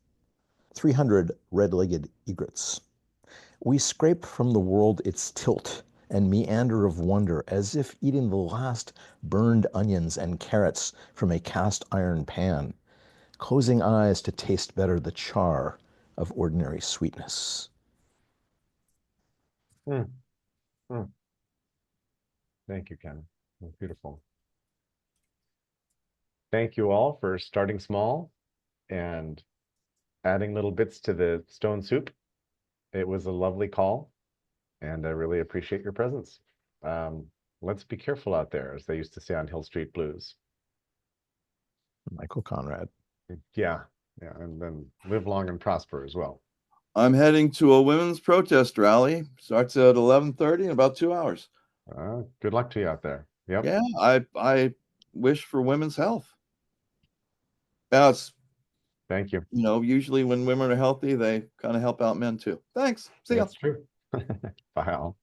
300 red-legged egrets. We scrape from the world its tilt and meander of wonder, as if eating the last burned onions and carrots from a cast iron pan, closing eyes to taste better the char of ordinary sweetness. Thank you, Ken. That's beautiful. Thank you all for starting small and adding little bits to the stone soup. It was a lovely call, and I really appreciate your presence. Let's be careful out there, as they used to say on Hill Street Blues. Michael Conrad. Yeah, yeah, and then live long and prosper as well. I'm heading to a women's protest rally. Starts at 11:30 in about 2 hours. Good luck to you out there. Yep. Yeah, I wish for women's health. Yeah, it's, Thank you. you know, usually when women are healthy, they kind of help out men too. Thanks. See ya. That's true. Bye, Al.